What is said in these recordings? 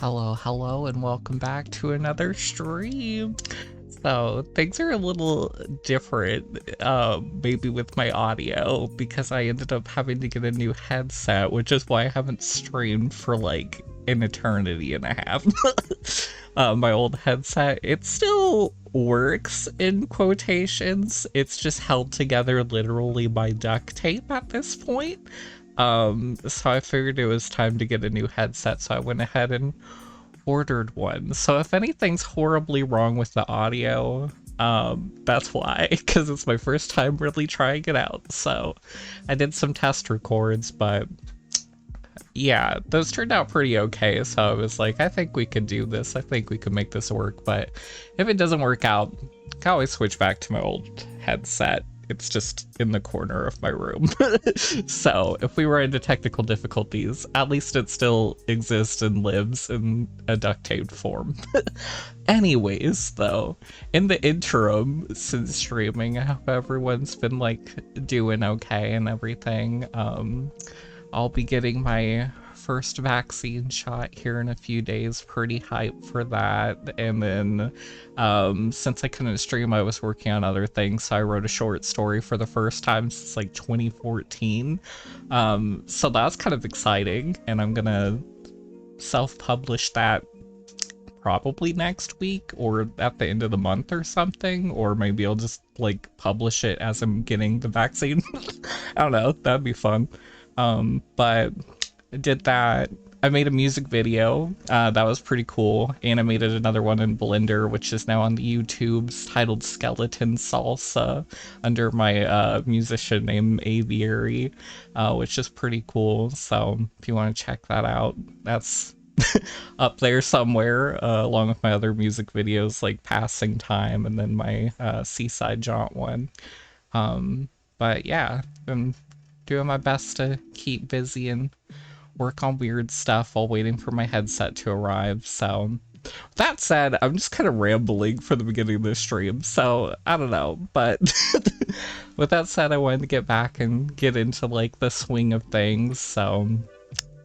Hello, and welcome back to another stream. So, things are a little different, maybe with my audio, because I ended up having to get a new headset, which is why I haven't streamed for like an eternity and a half. My old headset, it still works in quotations. It's just held together literally by duct tape at this point. So I figured it was time to get a new headset, so I went ahead and ordered one. So if anything's horribly wrong with the audio, that's why, because it's my first time really trying it out. So I did some test records, but yeah, those turned out pretty okay. So I was like, I think we could do this. I think we could make this work. But if it doesn't work out, I can always switch back to my old headset. It's just in the corner of my room. So if we run into technical difficulties, at least it still exists and lives in a duct taped form. Anyways, though, in the interim since streaming, I hope everyone's been like doing okay and everything. I'll be getting my first vaccine shot here in a few days. Pretty hyped for that. And then since I couldn't stream, I was working on other things, so I wrote a short story for the first time since like 2014. So that's kind of exciting, and I'm gonna self-publish that probably next week or at the end of the month or something, or maybe I'll just like publish it as I'm getting the vaccine. I don't know, that'd be fun. But I did that. I made a music video that was pretty cool. Animated another one in Blender, which is now on the YouTube's titled Skeleton Salsa under my musician named Aviary, which is pretty cool. So if you want to check that out, that's up there somewhere, along with my other music videos like Passing Time and then my Seaside Jaunt one. But yeah, I'm doing my best to keep busy and work on weird stuff while waiting for my headset to arrive. So that said, I'm just kind of rambling for the beginning of the stream, so I don't know. But with that said, I wanted to get back and get into like the swing of things, so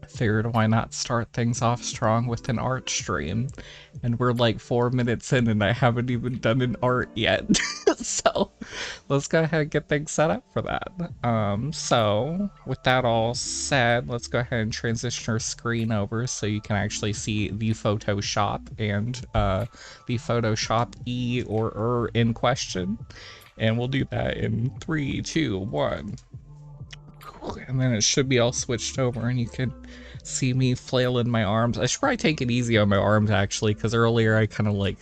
I figured why not start things off strong with an art stream. And we're like 4 minutes in and I haven't even done an art yet. So let's go ahead and get things set up for that. So with that all said, let's go ahead and transition our screen over so you can actually see the Photoshop and the Photoshop E or in question. And we'll do that in 3, 2, 1. And then it should be all switched over and you can see me flailing my arms. I should probably take it easy on my arms actually, because earlier I kind of like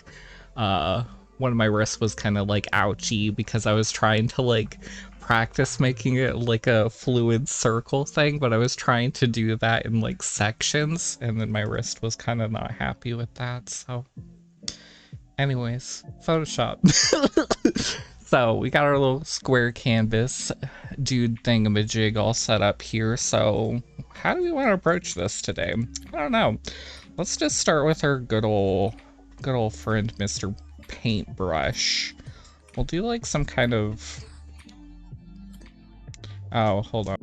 one of my wrists was kind of like ouchy because I was trying to like practice making it like a fluid circle thing, but I was trying to do that in like sections and then my wrist was kind of not happy with that. So anyways, Photoshop. So we got our little square canvas dude thingamajig all set up here. So how do we want to approach this today? I don't know. Let's just start with our good old friend Mr. Paintbrush. We'll do like some kind of... Oh, hold on.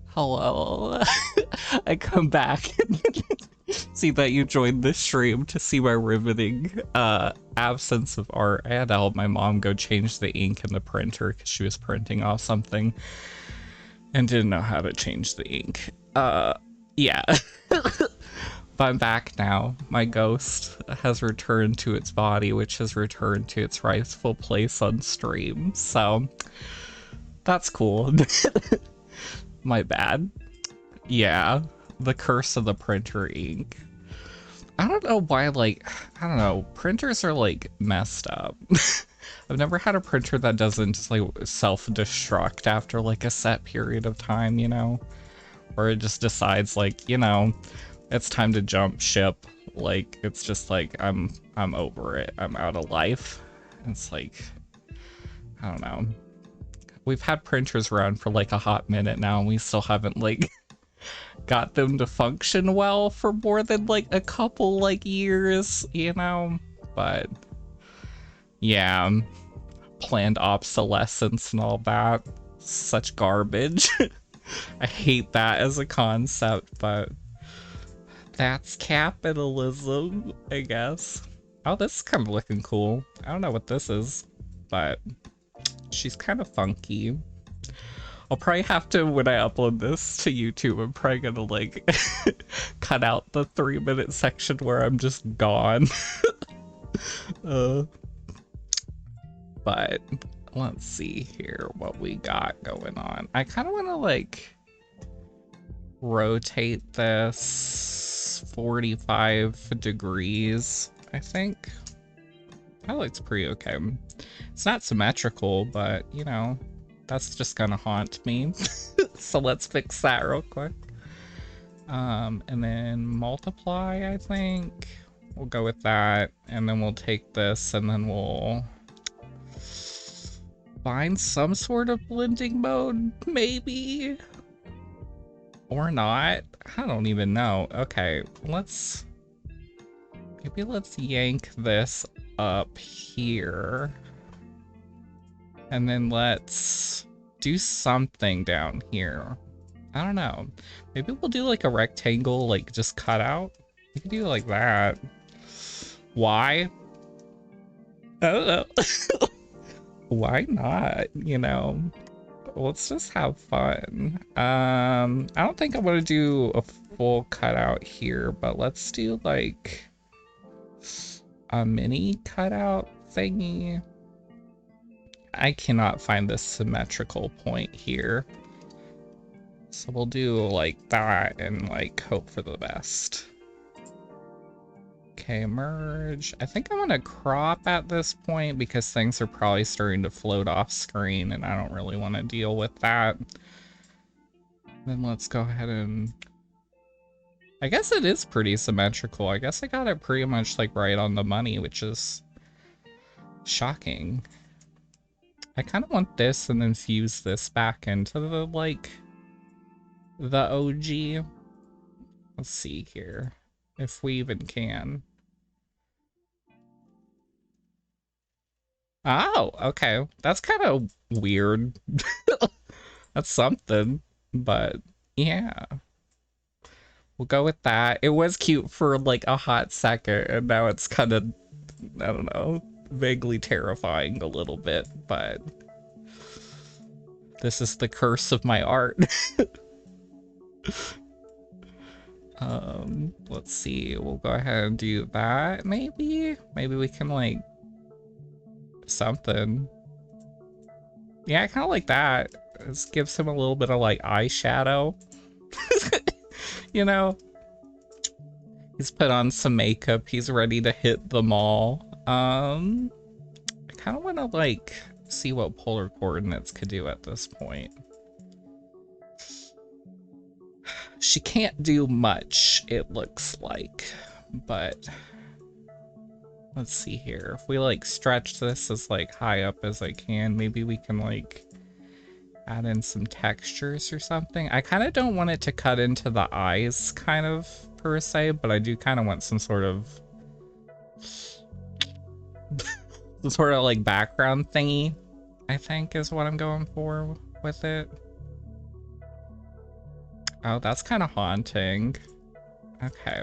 Hello. I come back and see that you joined the stream to see my riveting absence of art. I had to help my mom go change the ink in the printer because she was printing off something and didn't know how to change the ink. Yeah. But I'm back now. My ghost has returned to its body, which has returned to its rightful place on stream. So that's cool. My bad. Yeah, the curse of the printer ink. I don't know why, like, I don't know, printers are like messed up. I've never had a printer that doesn't just like self-destruct after like a set period of time, you know? Or it just decides like, you know, it's time to jump ship. Like, it's just like, I'm over it. I'm out of life. It's like, I don't know. We've had printers around for like a hot minute now and we still haven't like got them to function well for more than like a couple like years, you know? But yeah, planned obsolescence and all that. Such garbage. I hate that as a concept, but that's capitalism, I guess. Oh, this is kind of looking cool. I don't know what this is, but she's kind of funky. I'll probably have to, when I upload this to YouTube, I'm probably gonna like cut out the 3-minute section where I'm just gone. But let's see here what we got going on. I kind of want to like rotate this 45 degrees, I think. That looks pretty okay. It's not symmetrical, but you know, that's just gonna haunt me. So let's fix that real quick. And then multiply, I think. We'll go with that, and then we'll take this, and then we'll find some sort of blending mode, maybe? Or not? I don't even know. Okay, maybe let's yank this up here. And then let's do something down here. I don't know. Maybe we'll do like a rectangle, like just cut out. We can do it like that. Why? I don't know. Why not? You know, let's just have fun. I don't think I'm gonna do a full cutout here, but let's do like a mini cutout thingy. I cannot find this symmetrical point here. So we'll do like that and like hope for the best. Okay, merge. I think I'm gonna crop at this point because things are probably starting to float off screen and I don't really want to deal with that. Then let's go ahead and... I guess it is pretty symmetrical. I guess I got it pretty much like right on the money, which is shocking. I kind of want this and then fuse this back into the, like, the OG. Let's see here, if we even can. Oh, okay. That's kind of weird. That's something, but yeah. We'll go with that. It was cute for like a hot second, and now it's kind of, I don't know, vaguely terrifying a little bit, but this is the curse of my art. Let's see, we'll go ahead and do that, maybe? Maybe we can, like, something. Yeah, I kind of like that. This gives him a little bit of, like, eyeshadow. You know? He's put on some makeup, he's ready to hit the mall. I kind of want to, like, see what polar coordinates could do at this point. She can't do much, it looks like, but let's see here. If we like stretch this as like high up as I can, maybe we can like add in some textures or something. I kind of don't want it to cut into the eyes kind of per se, but I do kind of want some sort of like background thingy, I think is what I'm going for with it. Oh, that's kind of haunting. Okay.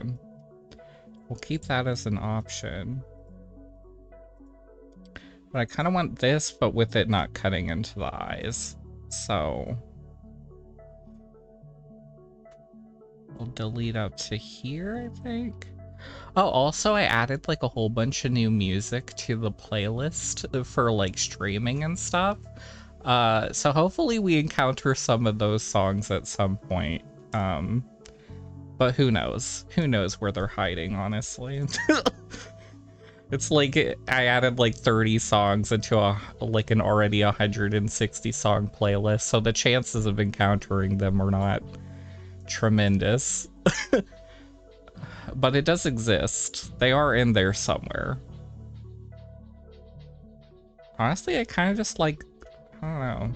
We'll keep that as an option. But I kind of want this, but with it not cutting into the eyes. So... we'll delete up to here, I think. Oh, also I added like a whole bunch of new music to the playlist for like streaming and stuff. So hopefully we encounter some of those songs at some point. But who knows? Who knows where they're hiding, honestly. It's like I added like 30 songs into like an already 160 song playlist, so the chances of encountering them are not tremendous. But it does exist. They are in there somewhere. Honestly, I kind of just like, I don't know.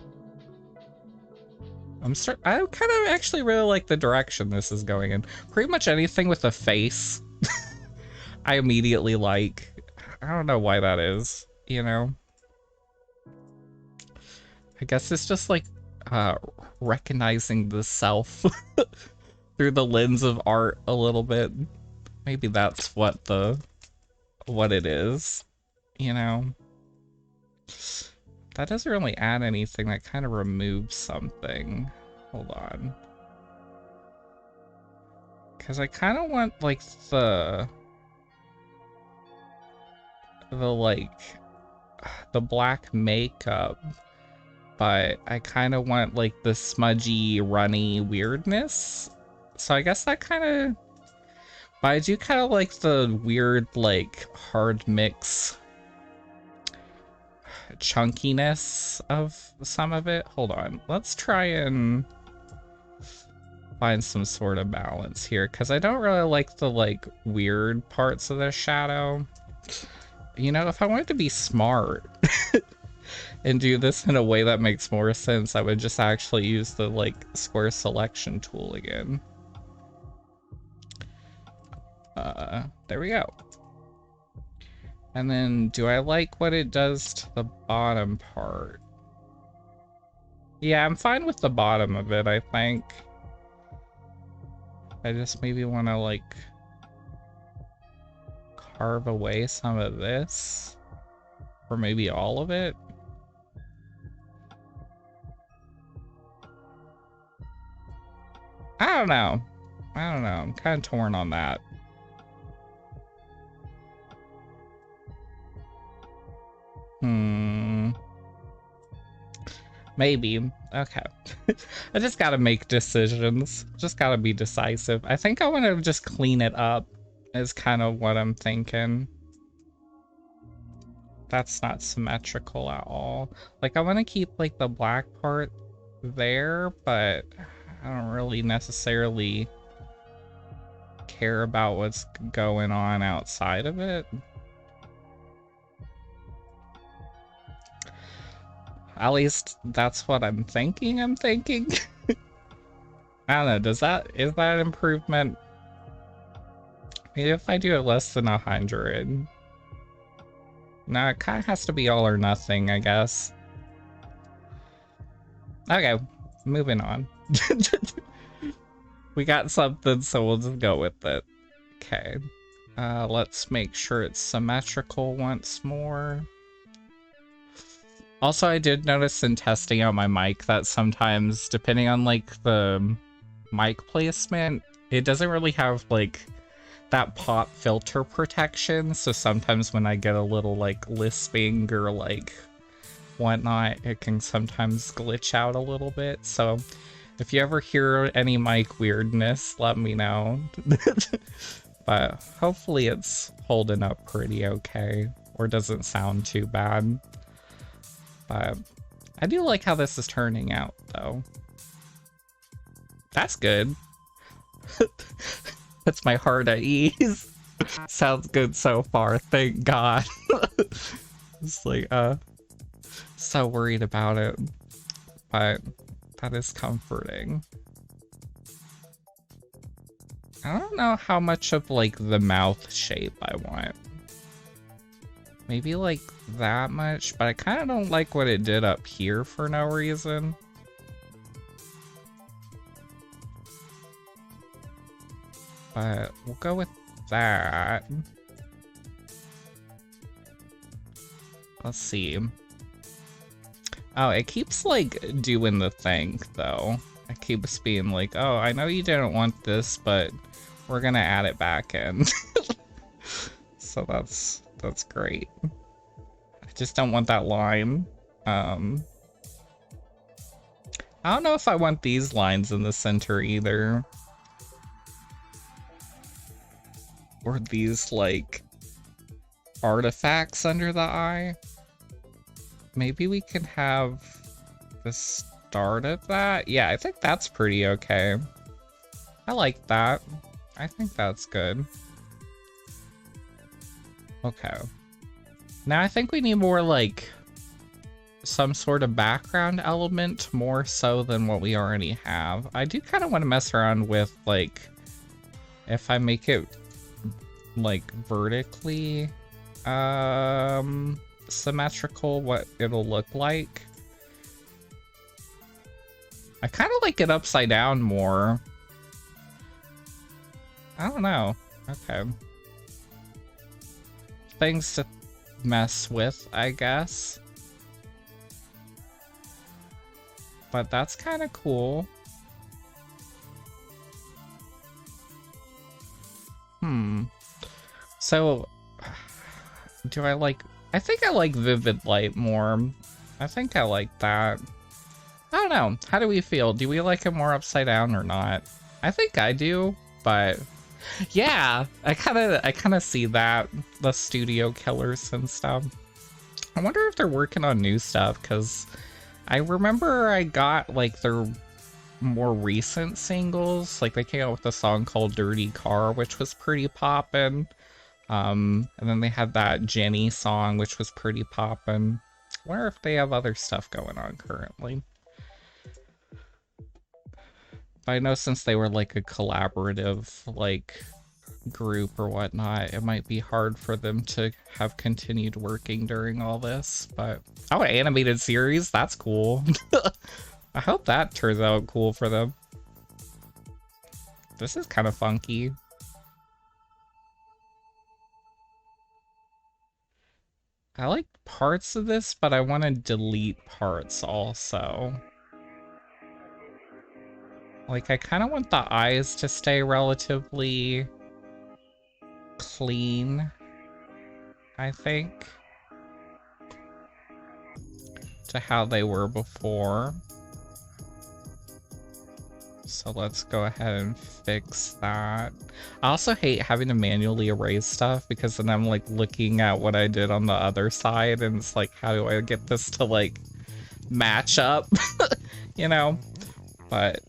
I kind of actually really like the direction this is going in. Pretty much anything with a face, I immediately like. I don't know why that is, you know? I guess it's just like uh, recognizing the self through the lens of art a little bit. Maybe that's what it is, you know? That doesn't really add anything, that kind of removes something. Hold on. Because I kind of want, like, like, the black makeup, but I kind of want, like, the smudgy, runny weirdness. So I guess that kind of... But I do kind of like the weird, like, hard mix chunkiness of some of it. Hold on. Let's try and find some sort of balance here, because I don't really like the, like, weird parts of the shadow. You know, if I wanted to be smart and do this in a way that makes more sense, I would just actually use the, like, square selection tool again. There we go. And then, do I like what it does to the bottom part? Yeah, I'm fine with the bottom of it, I think. I just maybe want to, like, carve away some of this. Or maybe all of it. I don't know. I'm kind of torn on that. Maybe. Okay. I just gotta make decisions. Just gotta be decisive. I think I want to just clean it up is kind of what I'm thinking. That's not symmetrical at all. Like, I want to keep, like, the black part there, but I don't really necessarily care about what's going on outside of it. At least that's what I'm thinking. I don't know, is that an improvement? Maybe if I do it less than 100. No, it kind of has to be all or nothing, I guess. Okay, moving on. We got something, so we'll just go with it. Okay. Let's make sure it's symmetrical once more. Also, I did notice in testing out my mic that sometimes, depending on, like, the mic placement, it doesn't really have, like, that pop filter protection, so sometimes when I get a little, like, lisping or, like, whatnot, it can sometimes glitch out a little bit. So if you ever hear any mic weirdness, let me know. But hopefully it's holding up pretty okay, or doesn't sound too bad. But I do like how this is turning out, though. That's good. Puts my heart at ease. Sounds good so far, thank God. It's like, so worried about it, but that is comforting. I don't know how much of, like, the mouth shape I want. Maybe, like, that much, but I kind of don't like what it did up here for no reason. But we'll go with that. Let's see. Oh, it keeps, like, doing the thing, though. It keeps being like, oh, I know you didn't want this, but we're gonna add it back in. So that's great. I just don't want that line. I don't know if I want these lines in the center either. Or these, like, artifacts under the eye. Maybe we can have the start of that. Yeah, I think that's pretty okay. I like that. I think that's good. Okay. Now I think we need more, like, some sort of background element, more so than what we already have. I do kind of want to mess around with, like, if I make it, like, vertically symmetrical, what it'll look like. I kind of like it upside down more. I don't know. Okay. Things to mess with, I guess. But that's kind of cool. So, do I like... I think I like Vivid Light more. I think I like that. I don't know. How do we feel? Do we like it more upside down or not? I think I do, but... Yeah, I kind of see that. The studio killers and stuff. I wonder if they're working on new stuff, because I remember I got, like, their more recent singles. Like, they came out with a song called Dirty Car, which was pretty poppin'. And then they had that Jenny song, which was pretty poppin'. I wonder if they have other stuff going on currently. But I know since they were like a collaborative, like, group or whatnot, it might be hard for them to have continued working during all this, but... Oh, an animated series? That's cool. I hope that turns out cool for them. This is kind of funky. I like parts of this, but I want to delete parts also. Like, I kind of want the eyes to stay relatively clean, I think, to how they were before. So let's go ahead and fix that. I also hate having to manually erase stuff, because then I'm like looking at what I did on the other side and it's like, how do I get this to like match up? You know? But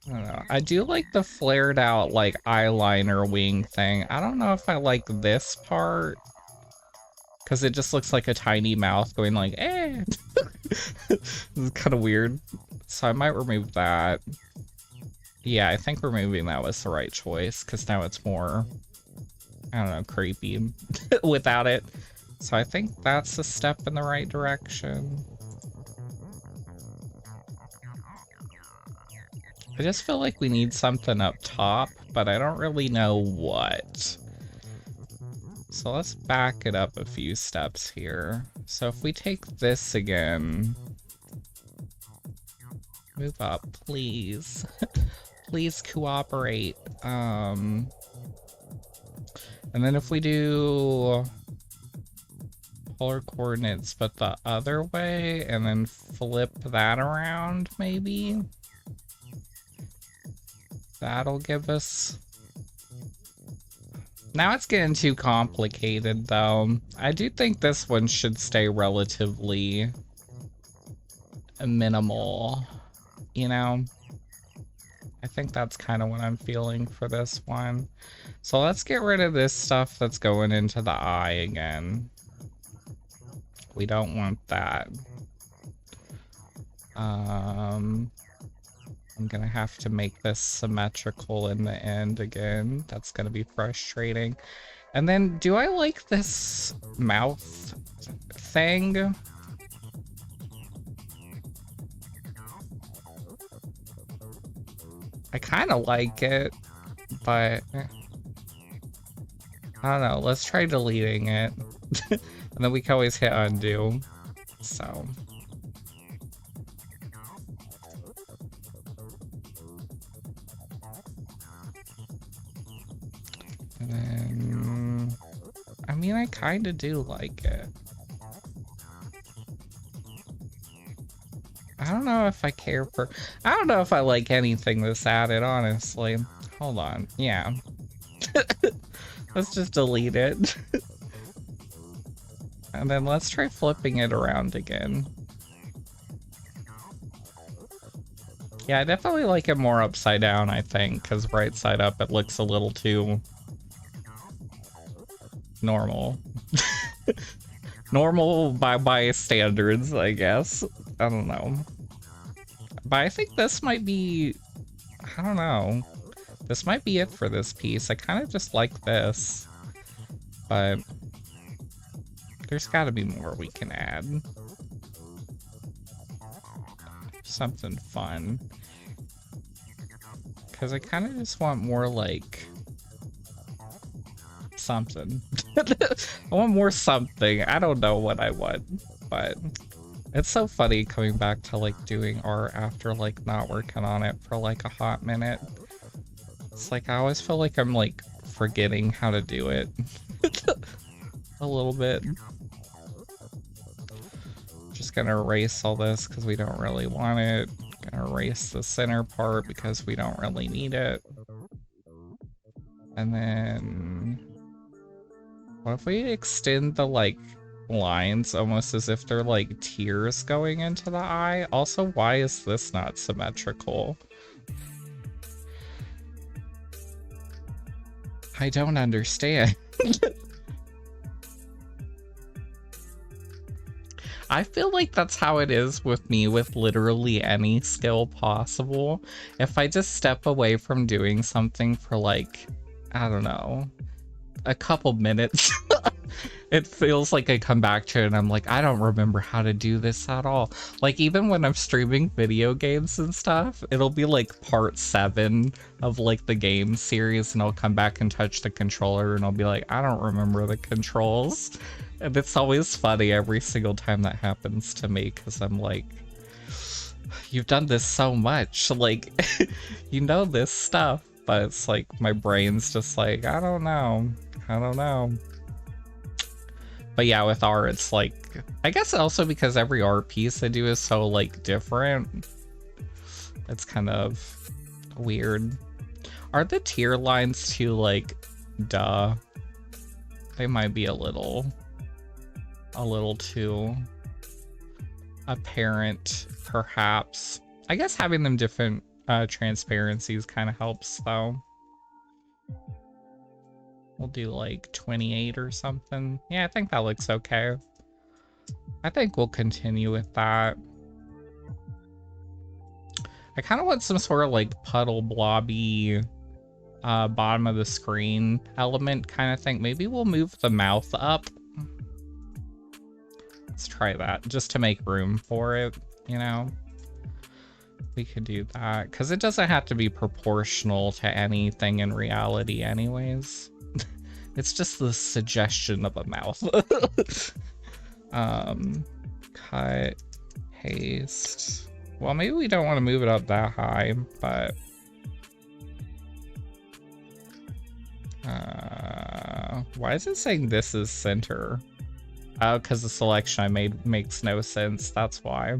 I don't know. I do like the flared out like eyeliner wing thing. I don't know if I like this part, because it just looks like a tiny mouth going like, eh. It's kind of weird. So I might remove that. Yeah, I think removing that was the right choice, because now it's more, I don't know, creepy without it. So I think that's a step in the right direction. I just feel like we need something up top, but I don't really know what. So let's back it up a few steps here. So if we take this again... Move up, please. Please cooperate. And then if we do polar coordinates, but the other way, and then flip that around, maybe? That'll give us... Now it's getting too complicated, though. I do think this one should stay relatively minimal. You know, I think that's kind of what I'm feeling for this one. So let's get rid of this stuff that's going into the eye again. We don't want that. I'm gonna have to make this symmetrical in the end again. That's gonna be frustrating. And then, do I like this mouth thing? I kind of like it, but I don't know. Let's try deleting it. And then we can always hit undo. So. And then, I mean, I kind of do like it. I don't know if I care for... I don't know if I like anything that's added, honestly. Hold on. Yeah. Let's just delete it. And then let's try flipping it around again. Yeah, I definitely like it more upside down, I think, because right side up it looks a little too... normal. Normal by my standards, I guess. I don't know. But I think this might be... I don't know. This might be it for this piece. I kind of just like this. But... there's gotta be more we can add. something fun. Because I kind of just want more, like, something. I want more something. I don't know what I want, but it's so funny coming back to, like, doing art after, like, not working on it for, like, a hot minute. It's like, I always feel like I'm, like, forgetting how to do it. A little bit. Just gonna erase all this because we don't really want it. Gonna erase the center part because we don't really need it. And then what if we extend the like lines almost as if they're like tears going into the eye? Also, why is this not symmetrical? I don't understand. I feel like that's how it is with me with literally any skill possible. If I just step away from doing something for like, I don't know, a couple minutes, it feels like I come back to it and I'm like, I don't remember how to do this at all. Like even when I'm streaming video games and stuff, it'll be like part 7 of like the game series and I'll come back and touch the controller and I'll be like, I don't remember the controls. And it's always funny every single time that happens to me because I'm like, you've done this so much, like, you know this stuff, but it's like my brain's just like, I don't know. But yeah, with art, it's like, I guess also because every art piece I do is so like different, it's kind of weird. Are the tier lines too like, duh? They might be a little too apparent, perhaps. I guess having them different transparencies kind of helps, though. We'll do like 28 or something. Yeah, I think that looks okay. I think we'll continue with that. I kind of want some sort of like puddle blobby bottom of the screen element kind of thing. Maybe we'll move the mouth up. Let's try that just to make room for it, you know? We could do that because it doesn't have to be proportional to anything in reality anyways. It's just the suggestion of a mouth. Cut, paste. Well, maybe we don't want to move it up that high, but why is it saying this is center? Oh, because the selection I made makes no sense. That's why.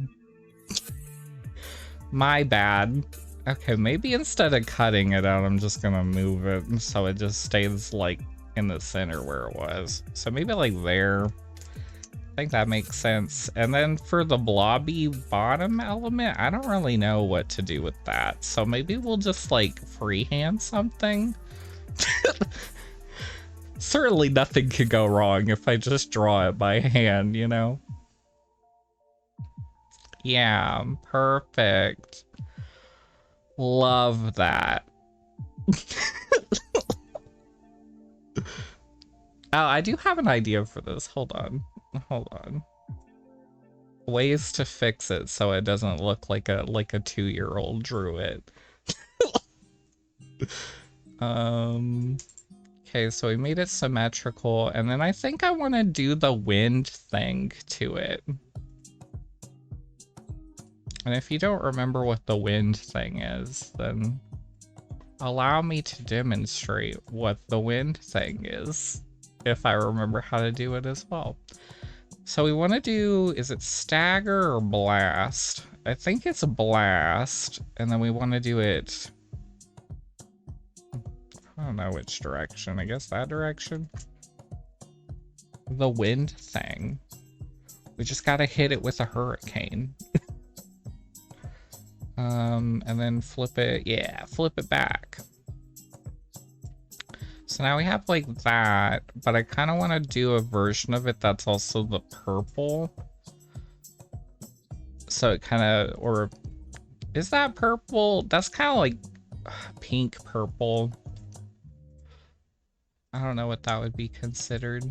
My bad. Okay, maybe instead of cutting it out, I'm just gonna move it so it just stays like in the center where it was. So maybe like there. I think that makes sense. And then for the blobby bottom element, I don't really know what to do with that. So maybe we'll just like freehand something. Certainly nothing could go wrong if I just draw it by hand, you know? Yeah, perfect. Love that. Oh, I do have an idea for this. Hold on. Ways to fix it so it doesn't look like a 2-year-old drew it. Okay, so we made it symmetrical, and then I think I want to do the wind thing to it. And if you don't remember what the wind thing is, then allow me to demonstrate what the wind thing is, if I remember how to do it as well. So we want to do, is it stagger or blast? I think it's a blast, and then we want to do it, I don't know which direction, I guess that direction? The wind thing. We just gotta hit it with a hurricane. And then flip it, yeah, flip it back. So now we have like that, but I kind of want to do a version of it that's also the purple. So it kind of, or is that purple? That's kind of like pink purple. I don't know what that would be considered.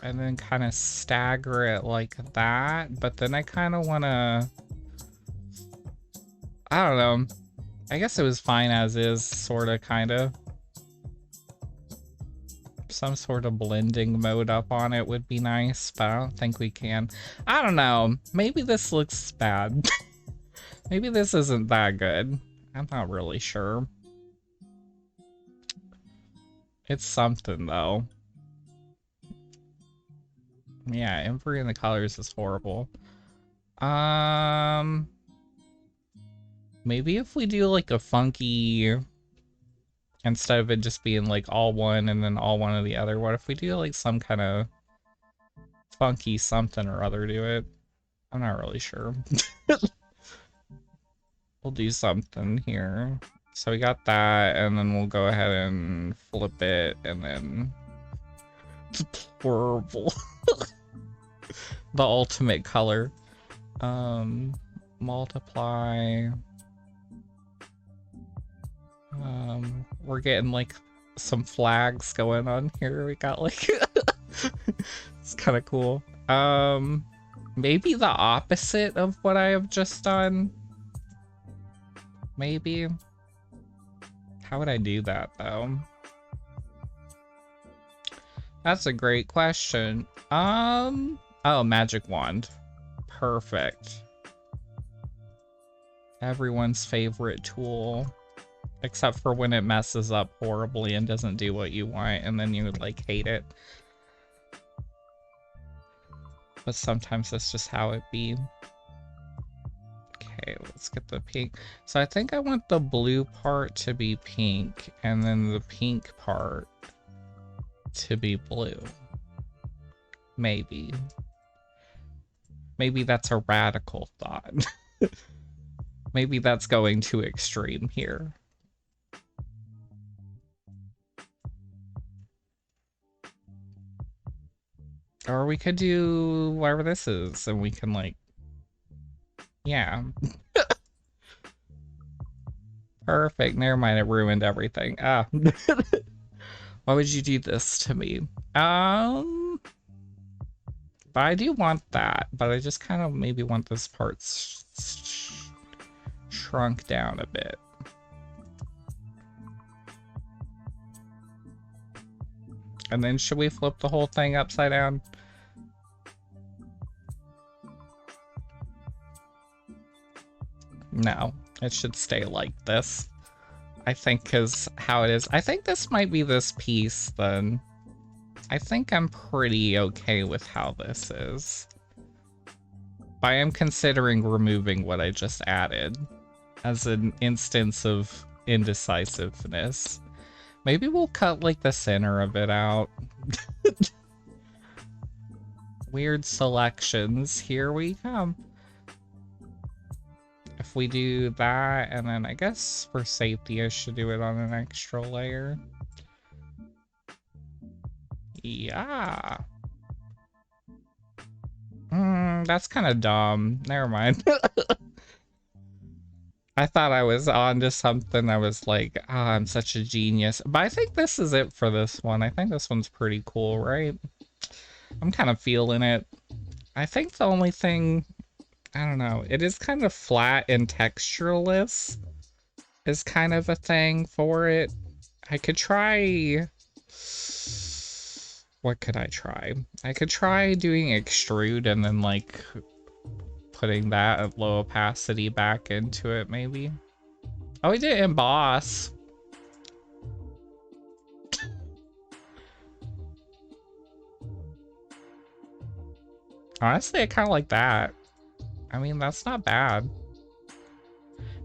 and then kind of stagger it like that. But then I kind of want to, I don't know. I guess it was fine as is, sort of, kind of. Some sort of blending mode up on it would be nice, but I don't think we can. I don't know. Maybe this looks bad. Maybe this isn't that good. I'm not really sure. It's something, though. Yeah, inverting the colors is horrible. Maybe if we do like a funky, instead of it just being like all one and then all one of the other, what if we do like some kind of funky something or other to it? I'm not really sure. We'll do something here. So we got that, and then we'll go ahead and flip it, and then it's horrible. The ultimate color. Multiply. We're getting like some flags going on here. We got like it's kind of cool. Maybe the opposite of what I have just done. Maybe. How would I do that though? That's a great question. Oh, magic wand. Perfect. Everyone's favorite tool. Except for when it messes up horribly and doesn't do what you want, and then you would like hate it. But sometimes that's just how it be. Okay, let's get the pink. So I think I want the blue part to be pink, and then the pink part to be blue. Maybe. Maybe that's a radical thought. Maybe that's going too extreme here. Or we could do whatever this is, and we can like, yeah. Perfect, never mind, it ruined everything. Ah. Why would you do this to me? But I do want that, but I just kind of maybe want this part shrunk down a bit. And then should we flip the whole thing upside down? No, it should stay like this. I think because how it is. I think this might be this piece then. I think I'm pretty okay with how this is. But I am considering removing what I just added as an instance of indecisiveness. Maybe we'll cut like the center of it out. Weird selections. Here we come. If we do that, and then I guess for safety I should do it on an extra layer. Yeah. That's kind of dumb. Never mind. I thought I was onto something. I was like, oh, I'm such a genius. But I think this is it for this one. I think this one's pretty cool, right? I'm kind of feeling it. I think the only thing, I don't know, it is kind of flat and textureless is kind of a thing for it. I could try... What could I try? I could try doing extrude and then like putting that at low opacity back into it, maybe. Oh, we did emboss. Honestly, I kind of like that. I mean, that's not bad.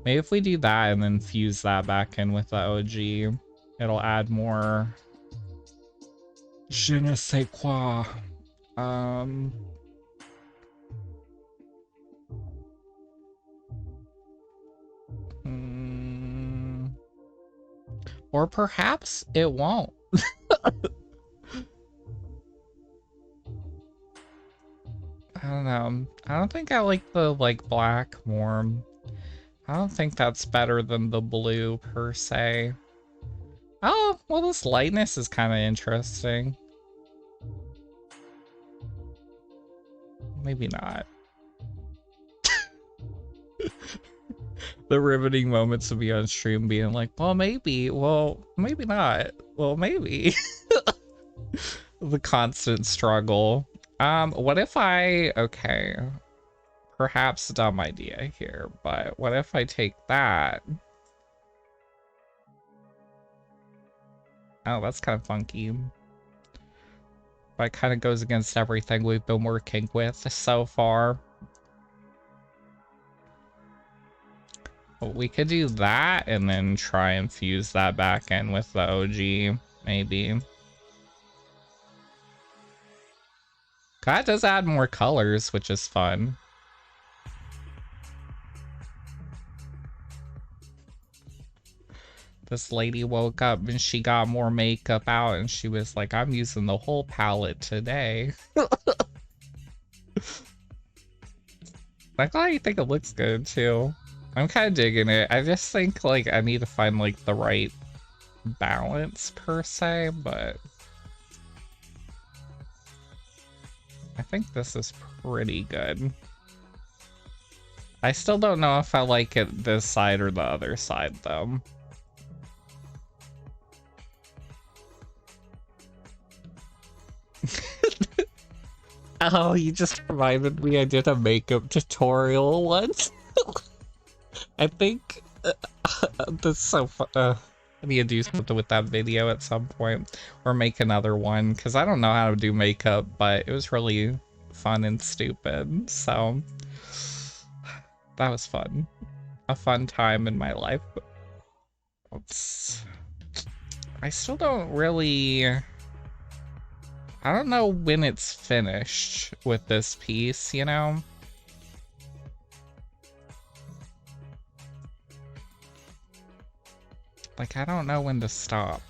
Maybe if we do that and then fuse that back in with the OG, it'll add more je ne sais quoi. Or perhaps it won't. I don't know. I don't think I like the black more. I don't think that's better than the blue per se. Oh, well, this lightness is kind of interesting. Maybe not. The riveting moments of me on stream being like, well, maybe, well, maybe not, well, maybe. The constant struggle. What if okay, perhaps a dumb idea here, but what if I take that? Oh, that's kind of funky. But it kind of goes against everything we've been working with so far. But we could do that and then try and fuse that back in with the OG, maybe. That does add more colors, which is fun. This lady woke up and she got more makeup out and she was like, I'm using the whole palette today. I think it looks good too. I'm kind of digging it. I just think like I need to find like the right balance per se, but I think this is pretty good. I still don't know if I like it this side or the other side though. Oh, you just reminded me I did a makeup tutorial once. I think that's so fun. I need to do something with that video at some point, or make another one, because I don't know how to do makeup, but it was really fun and stupid, so that was fun. A fun time in my life. Oops. I still don't really... I don't know when it's finished with this piece, you know? Like, I don't know when to stop.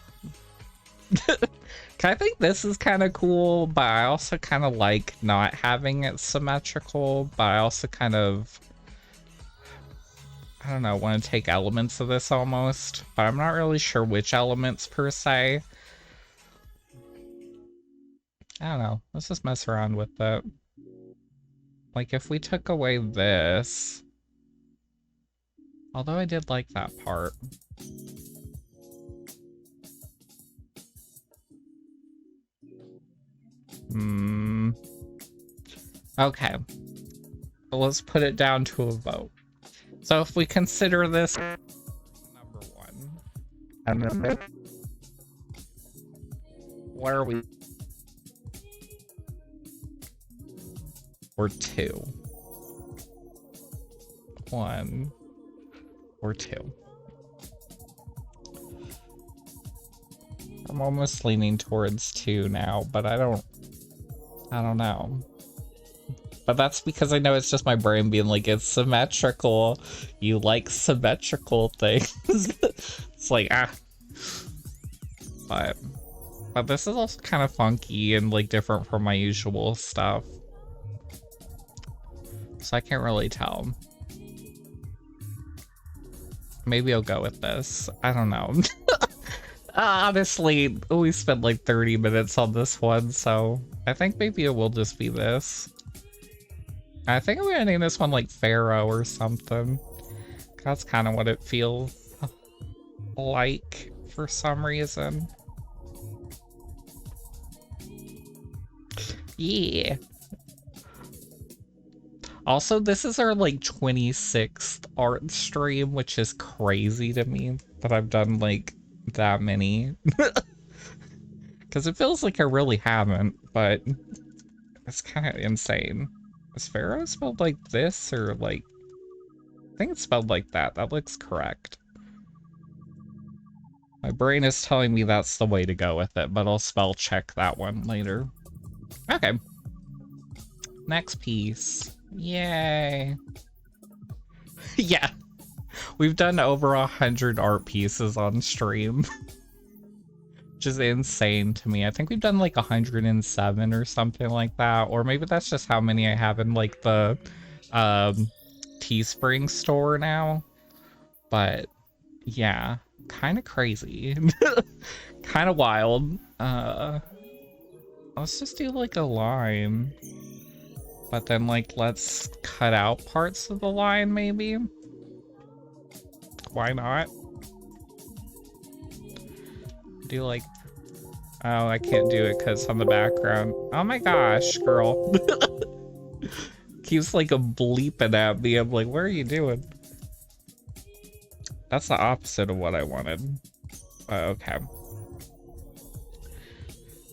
I think this is kind of cool, but I also kind of like not having it symmetrical, but I also kind of, I don't know, want to take elements of this almost, but I'm not really sure which elements per se. I don't know, let's just mess around with it. Like, if we took away this, although I did like that part. Okay. Let's put it down to a vote. So if we consider this number one, and then where are we? Or two. One or two. I'm almost leaning towards two now, but I don't know. But that's because I know it's just my brain being like, it's symmetrical. You like symmetrical things. It's like, ah. But this is also kind of funky and like different from my usual stuff. So I can't really tell. Maybe I'll go with this. I don't know. Honestly, we spent like 30 minutes on this one, so I think maybe it will just be this. I think I'm gonna name this one like Pharaoh or something. That's kind of what it feels like for some reason. Yeah. Also, this is our like 26th art stream, which is crazy to me that I've done like that many. Because it feels like I really haven't, but it's kind of insane. Is Pharaoh spelled like this or like... I think it's spelled like that. That looks correct. My brain is telling me that's the way to go with it, but I'll spell check that one later. Okay. Next piece. Yay. Yeah. We've done over 100 art pieces on stream. Which is insane to me. I think we've done like 107 or something like that. Or maybe that's just how many I have in like the Teespring store now. But yeah, kind of crazy. Kind of wild. Let's just do like a line. But then, like, let's cut out parts of the line, maybe? Why not? Do, like... Oh, I can't do it because on the background. Oh my gosh, girl. Keeps, like, a bleeping at me. I'm like, what are you doing? That's the opposite of what I wanted. Okay.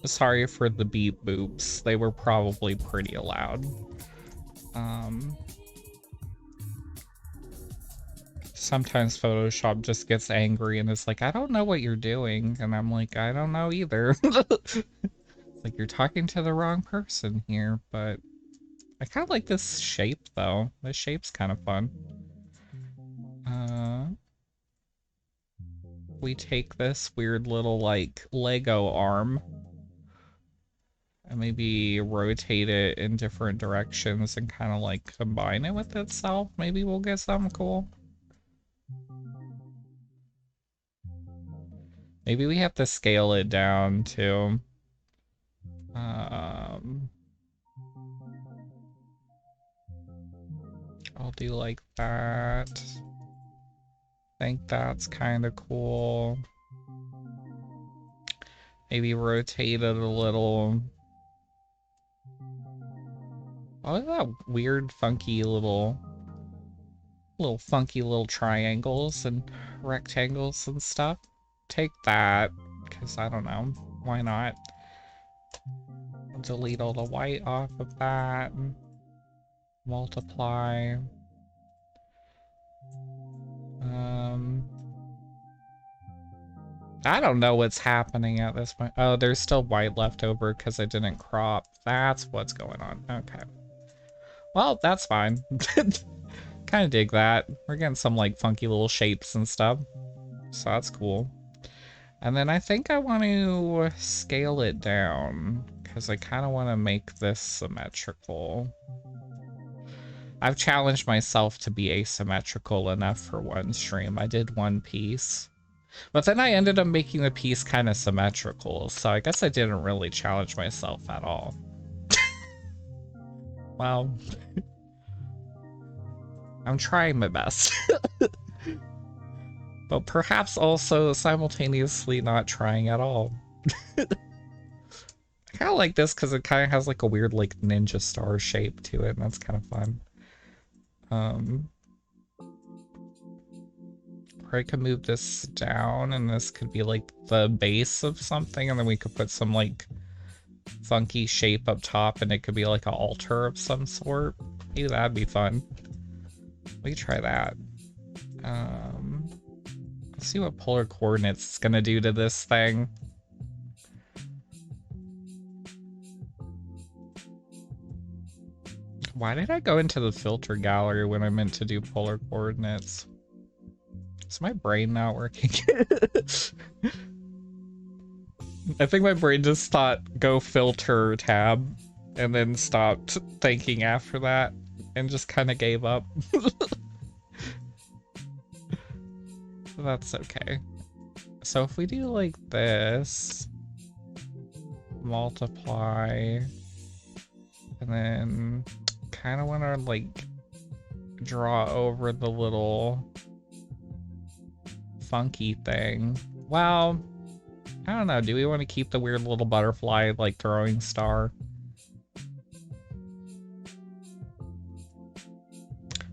Sorry for the beep boops. They were probably pretty loud. Sometimes Photoshop just gets angry and is like, I don't know what you're doing. And I'm like, I don't know either. It's like, you're talking to the wrong person here, but I kind of like this shape, though. This shape's kind of fun. We take this weird little, like, Lego arm and maybe rotate it in different directions and kind of, like, combine it with itself. Maybe we'll get something cool. Maybe we have to scale it down, too. I'll do like that. I think that's kind of cool. Maybe rotate it a little. Oh, look at that weird, funky little funky little triangles and rectangles and stuff. Take that, because I don't know. Why not? I'll delete all the white off of that. Multiply. I don't know what's happening at this point. Oh, there's still white left over because I didn't crop. That's what's going on. Okay. Well, that's fine. Kind of dig that. We're getting some like funky little shapes and stuff. So that's cool. And then I think I want to scale it down because I kind of want to make this symmetrical. I've challenged myself to be asymmetrical enough for one stream. I did one piece. But then I ended up making the piece kind of symmetrical, so I guess I didn't really challenge myself at all. Well, I'm trying my best. But perhaps also simultaneously not trying at all. I kind of like this because it kind of has like a weird like ninja star shape to it, and that's kind of fun. Or I could move this down, and this could be like the base of something, and then we could put some like funky shape up top, and it could be like an altar of some sort. Maybe that'd be fun. We could try that. Let's see what polar coordinates is gonna do to this thing. Why did I go into the filter gallery when I meant to do polar coordinates? Is my brain not working? I think my brain just thought go filter tab and then stopped thinking after that and just kind of gave up. That's okay. So if we do like this, multiply, and then kind of want to like draw over the little funky thing. Well, I don't know. Do we want to keep the weird little butterfly like throwing star?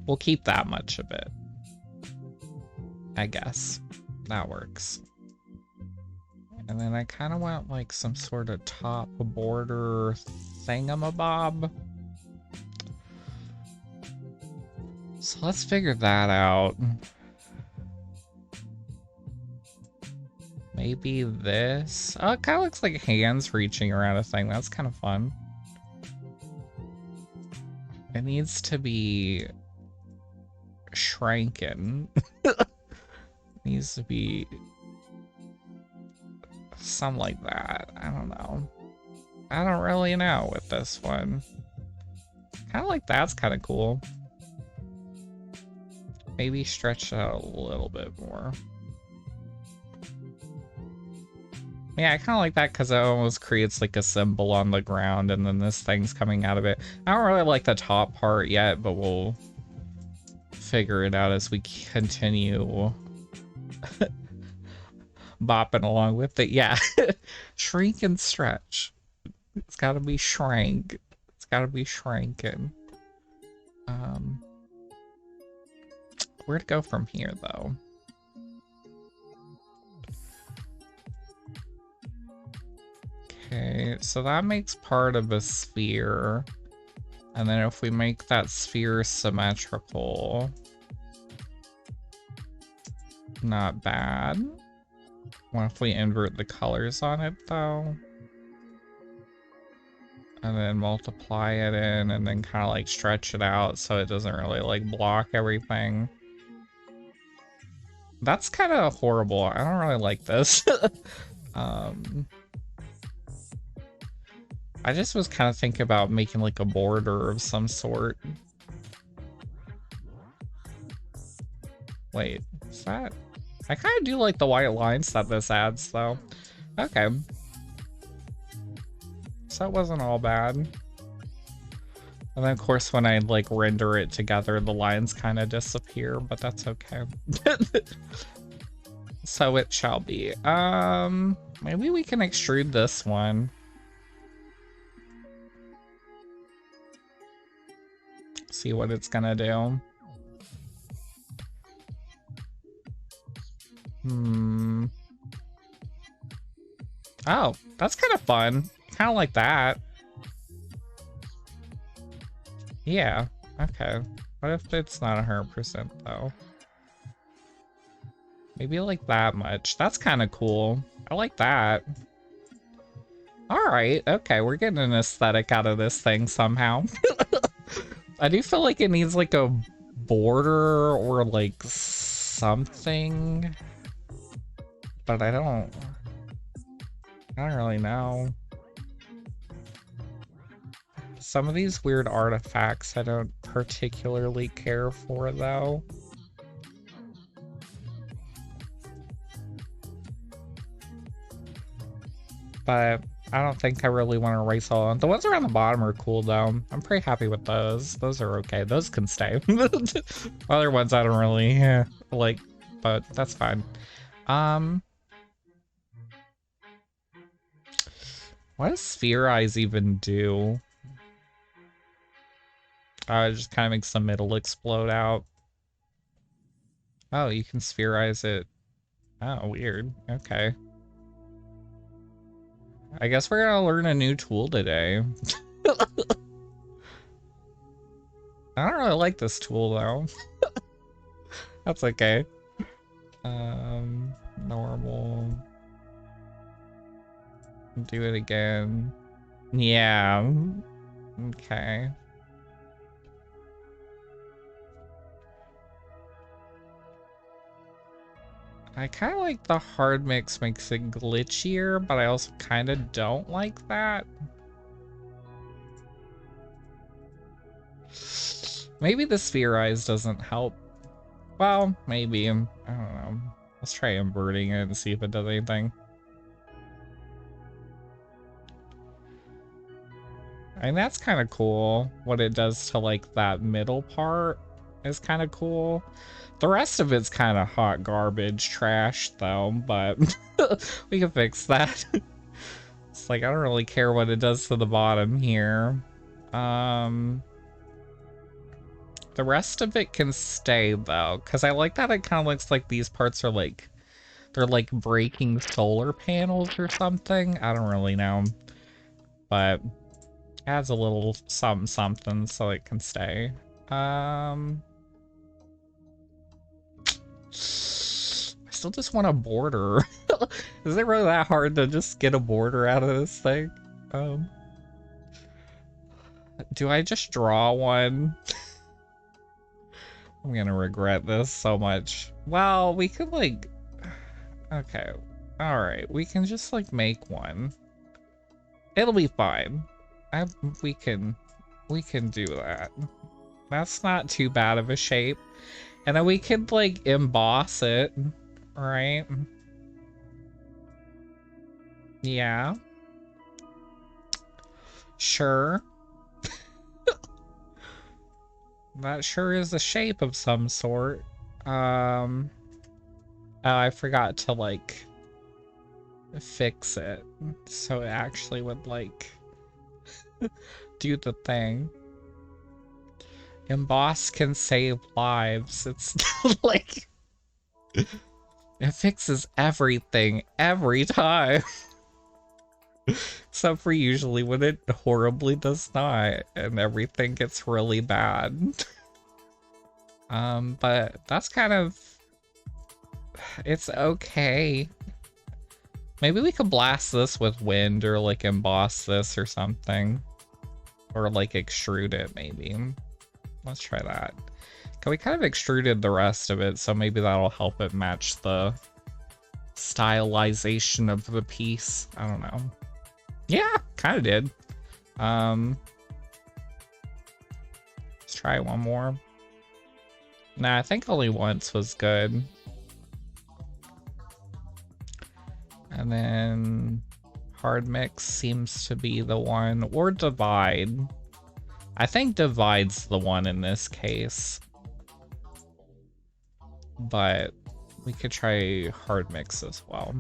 We'll keep that much of it. I guess. That works. And then I kind of want like some sort of top border thingamabob. So let's figure that out. Maybe this? Oh, it kind of looks like hands reaching around a thing. That's kind of fun. It needs to be shrinking. Needs to be something like that. I don't know. I don't really know with this one. Kind of like that's kind of cool. Maybe stretch it out a little bit more. Yeah, I kind of like that because it almost creates like a symbol on the ground and then this thing's coming out of it. I don't really like the top part yet, but we'll figure it out as we continue bopping along with it. Yeah, shrink and stretch. It's gotta be shrank. It's gotta be shrinking. Where to go from here though? Okay, so that makes part of a sphere. And then if we make that sphere symmetrical, not bad. What if we invert the colors on it though? And then multiply it in and then kind of like stretch it out so it doesn't really like block everything. That's kind of horrible. I don't really like this. I just was kind of thinking about making like a border of some sort. Wait, is that? I kind of do like the white lines that this adds though. Okay. So that wasn't all bad. And then of course when I like render it together, the lines kind of disappear, but that's okay. So it shall be. Maybe we can extrude this one. See what it's gonna do. Oh, that's kind of fun. Kind of like that. Yeah, okay. What if it's not 100% though? Maybe like that much. That's kind of cool. I like that. Alright, okay, we're getting an aesthetic out of this thing somehow. I do feel like it needs like a border or like something. But I don't really know. Some of these weird artifacts I don't particularly care for though. But I don't think I really want to erase all of them. The ones around the bottom are cool though. I'm pretty happy with those. Those are okay. Those can stay. Other ones I don't really like, but that's fine. What does sphere eyes even do? It just kind of makes the middle explode out. Oh, you can spherize it. Oh, weird. Okay. I guess we're gonna learn a new tool today. I don't really like this tool though. That's okay. Normal. Do it again. Yeah. Okay. I kind of like the hard mix makes it glitchier, but I also kind of don't like that. Maybe the spherize doesn't help. Well, maybe. I don't know. Let's try inverting it and see if it does anything. I mean, that's kind of cool. What it does to like that middle part is kind of cool. The rest of it's kind of hot garbage trash though, but we can fix that. It's like, I don't really care what it does to the bottom here. The rest of it can stay though, because I like that it kind of looks like these parts are like, they're like breaking solar panels or something. I don't really know, but adds a little something so it can stay. I still just want a border. Is it really that hard to just get a border out of this thing? Do I just draw one? I'm gonna regret this so much. Well, we could like... Okay. Alright, we can just like make one. It'll be fine. We can do that. That's not too bad of a shape. And then we could like emboss it, right? Yeah. Sure. That sure is a shape of some sort. Oh, I forgot to, like, fix it. So it actually would, like, do the thing. Emboss can save lives. It's like... It fixes everything, every time. Except for usually when it horribly does not, and everything gets really bad. But that's kind of... It's okay. Maybe we could blast this with wind, or like emboss this or something. Or like extrude it, maybe. Let's try that. We kind of extruded the rest of it, so maybe that'll help it match the stylization of the piece. I don't know. Yeah, kind of did. Let's try one more. Nah, I think only once was good. And then hard mix seems to be the one, or divide. I think divide's the one in this case. But we could try hard mix as well.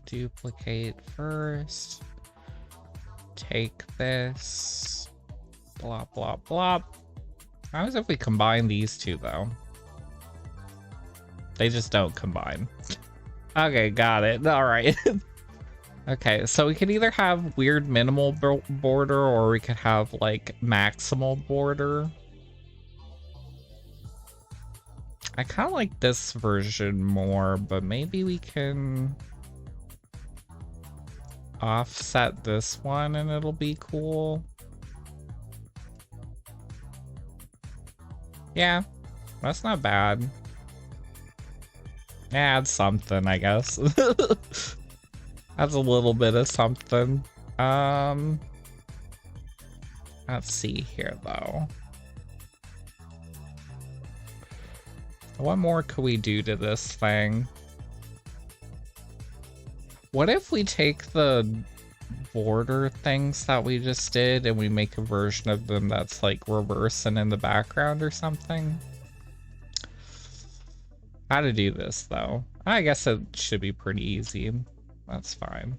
Duplicate first. Take this. Blah, blah, blah. How is if we combine these two, though? They just don't combine. Okay, got it. All right. Okay, so we could either have weird minimal border, or we could have, like, maximal border. I kind of like this version more, but maybe we can offset this one and it'll be cool. Yeah, that's not bad. Add something, I guess. That's a little bit of something. Let's see here, though. What more could we do to this thing? What if we take the border things that we just did and we make a version of them that's like reverse and in the background or something? How to do this, though? I guess it should be pretty easy. That's fine.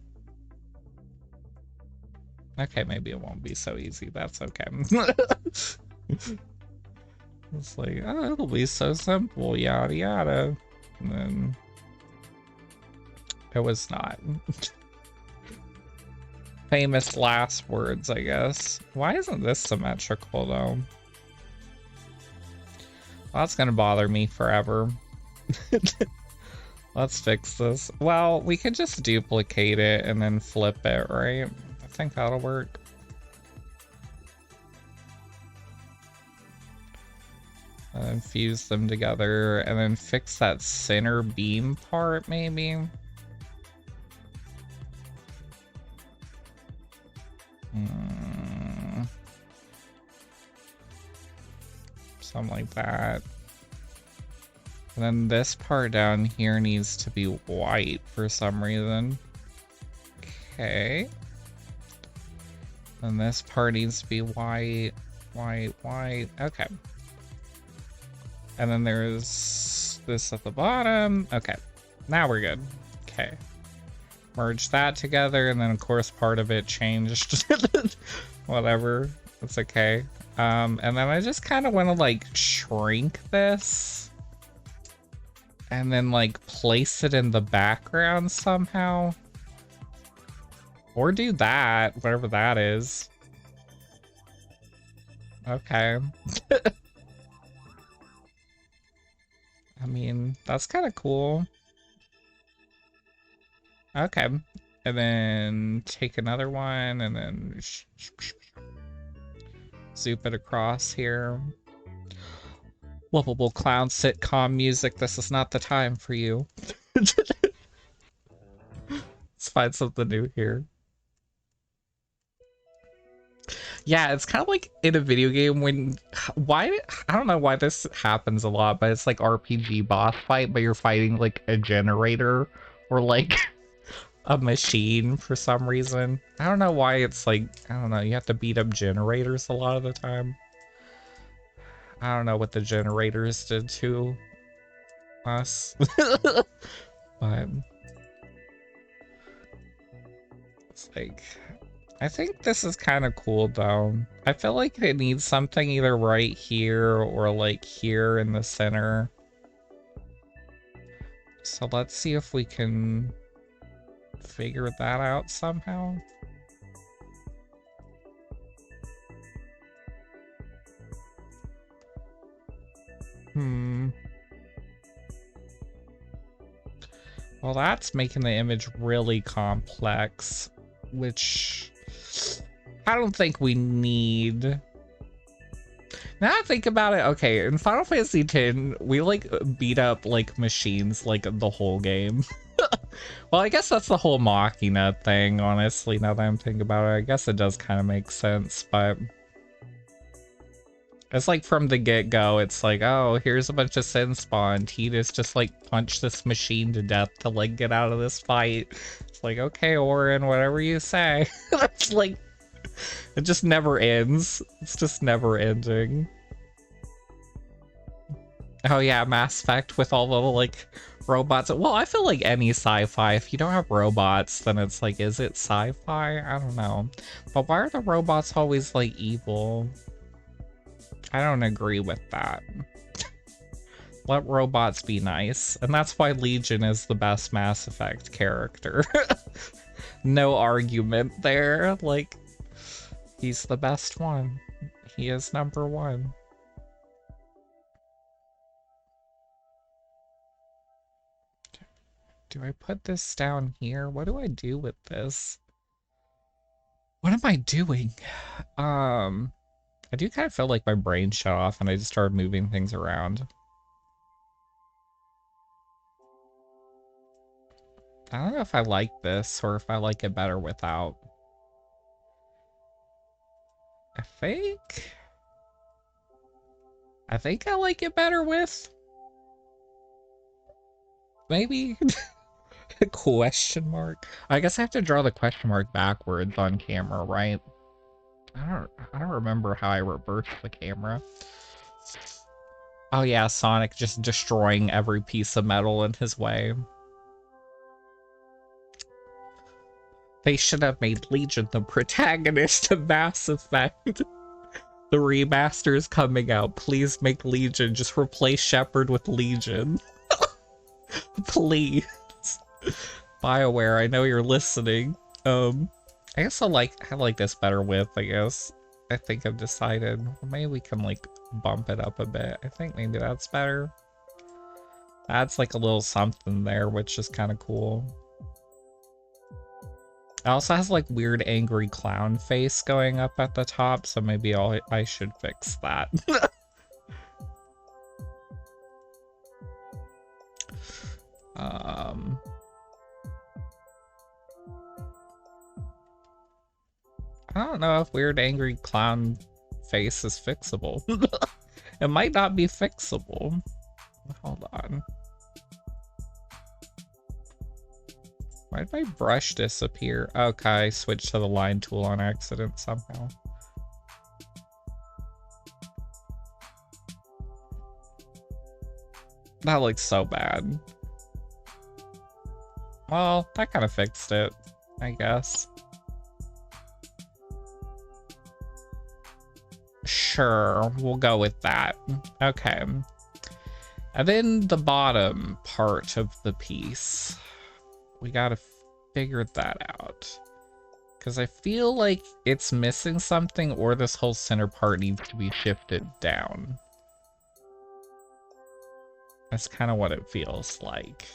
Okay, maybe it won't be so easy. That's okay. It's like, oh, it'll be so simple, yada yada. And then it was not. Famous last words, I guess. Why isn't this symmetrical, though? Well, that's gonna bother me forever. Let's fix this. Well, we could just duplicate it and then flip it, right? I think that'll work. And fuse them together, and then fix that center beam part, maybe? Something like that. And then this part down here needs to be white for some reason. Okay. And this part needs to be white, white, white. Okay. And then there's this at the bottom. Okay, now we're good. Okay. Merge that together, and then of course part of it changed. Whatever, it's okay. And then I just kind of want to like shrink this. And then like place it in the background somehow. Or do that, whatever that is. Okay. I mean, that's kind of cool. Okay. And then take another one and then zoop it across here. Lovable clown sitcom music. This is not the time for you. Let's find something new here. Yeah, it's kind of like in a video game when... I don't know why this happens a lot, but it's like RPG boss fight, but you're fighting like a generator or like a machine for some reason. I don't know why it's like, I don't know, you have to beat up generators a lot of the time. I don't know what the generators did to us. But it's like, I think this is kind of cool though. I feel like it needs something either right here or like here in the center. So let's see if we can figure that out somehow. Well, that's making the image really complex, which I don't think we need. Now I think about it, okay, in Final Fantasy X, we like beat up like machines like the whole game. Well, I guess that's the whole Machina thing, honestly, now that I'm thinking about it. I guess it does kind of make sense, but it's like from the get-go, it's like, oh, here's a bunch of sin spawn. Tidus just like punch this machine to death to like get out of this fight. It's like, okay, Auron, whatever you say. That's like, it just never ends. It's just never ending. Oh yeah, Mass Effect with all the like robots. Well, I feel like any sci-fi, if you don't have robots, then it's like, is it sci-fi? I don't know. But why are the robots always like evil? I don't agree with that. Let robots be nice. And that's why Legion is the best Mass Effect character. No argument there. Like, he's the best one. He is #1. Do I put this down here? What do I do with this? What am I doing? I do kind of feel like my brain shut off and I just started moving things around. I don't know if I like this or if I like it better without. I think I like it better with. Maybe. Question mark. I guess I have to draw the question mark backwards on camera, right? I don't remember how I reversed the camera. Oh yeah, Sonic just destroying every piece of metal in his way. They should have made Legion the protagonist of Mass Effect. The remaster is coming out. Please make Legion. Just replace Shepard with Legion. Please. BioWare, I know you're listening. I guess I like this better with, I guess. I think I've decided. Maybe we can like bump it up a bit. I think maybe that's better. That's like a little something there, which is kind of cool. It also has like weird angry clown face going up at the top, so maybe I should fix that. I don't know if weird angry clown face is fixable. It might not be fixable. Hold on. Why did my brush disappear? Okay, I switched to the line tool on accident somehow. That looks so bad. Well, that kind of fixed it, I guess. Sure, we'll go with that. Okay. And then the bottom part of the piece. We gotta figure that out. Because I feel like it's missing something, or this whole center part needs to be shifted down. That's kind of what it feels like.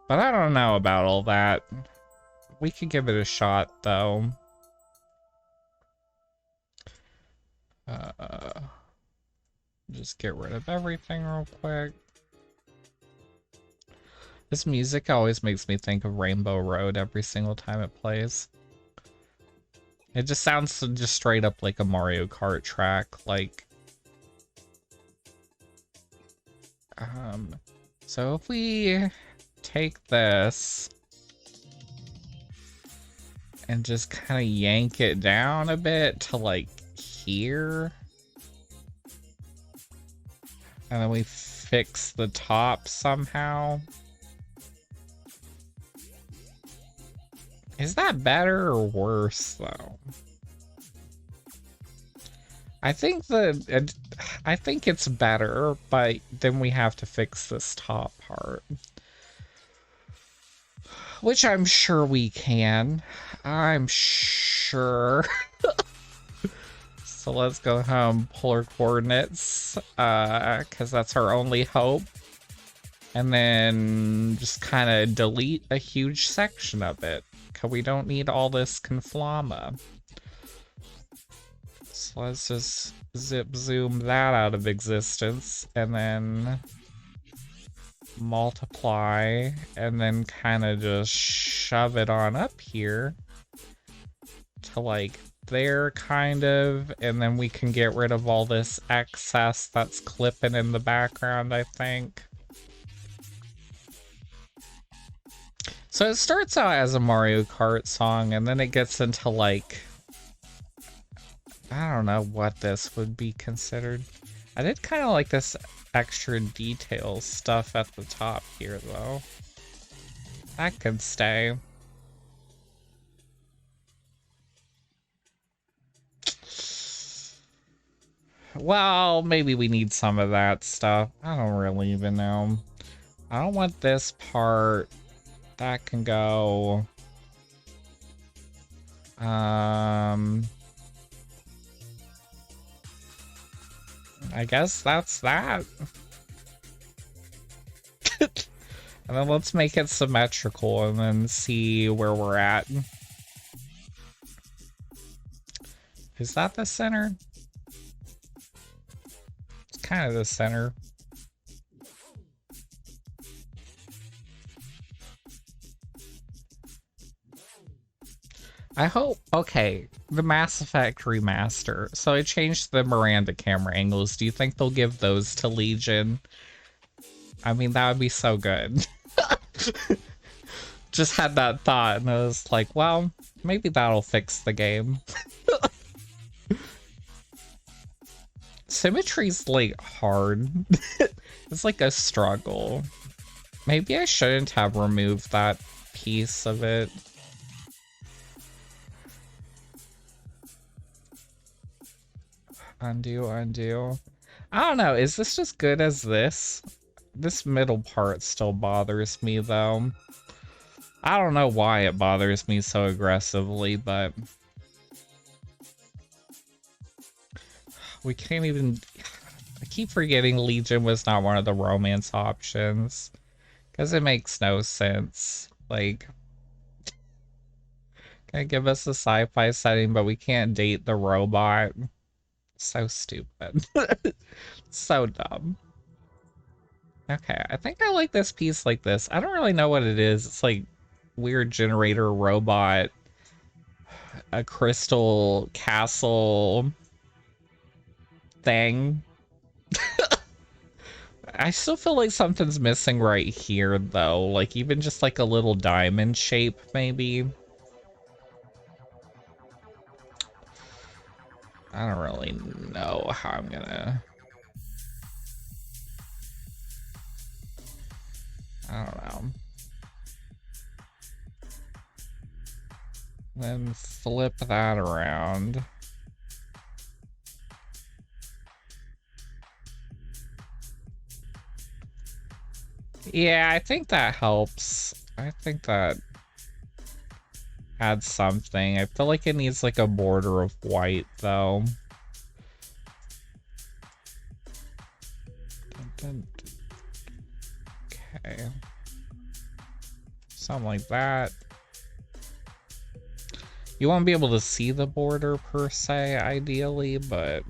But I don't know about all that. We could give it a shot, though. Just get rid of everything real quick. This music always makes me think of Rainbow Road every single time it plays. It just sounds just straight up like a Mario Kart track, like... So if we take this and just kind of yank it down a bit to like here. And then we fix the top somehow. Is that better or worse though? I think it's better, but then we have to fix this top part. Which I'm sure we can. I'm sure. So let's go home, polar coordinates, because that's our only hope. And then just kind of delete a huge section of it, because we don't need all this conflama. So let's just zip zoom that out of existence, and then multiply, and then kind of just shove it on up here to like there kind of, and then we can get rid of all this excess that's clipping in the background, I think. So it starts out as a Mario Kart song, and then it gets into like, I don't know what this would be considered. I did kind of like this extra detail stuff at the top here though. That could stay. Well, maybe we need some of that stuff. I don't really even know. I don't want this part. That can go. I guess that's that. And then let's make it symmetrical and then see where we're at. Is that the center? It's kind of the center. I hope, okay, the Mass Effect remaster. So I changed the Miranda camera angles. Do you think they'll give those to Legion? I mean, that would be so good. Just had that thought and I was like, well, maybe that'll fix the game. Symmetry's like hard. It's like a struggle. Maybe I shouldn't have removed that piece of it. Undo, undo. I don't know, is this just good as this? This middle part still bothers me though. I don't know why it bothers me so aggressively, but we can't even... I keep forgetting Legion was not one of the romance options. Because it makes no sense. Like, gonna give us a sci-fi setting, but we can't date the robot. So stupid. So dumb. Okay, I think I like this piece like this. I don't really know what it is. It's like weird generator robot, a crystal castle thing. I still feel like something's missing right here though. Like even just like a little diamond shape maybe. I don't really know how I'm gonna... I don't know. Then flip that around. Yeah, I think that helps. I think that adds something. I feel like it needs like a border of white though. Okay. Something like that. You won't be able to see the border per se, ideally, but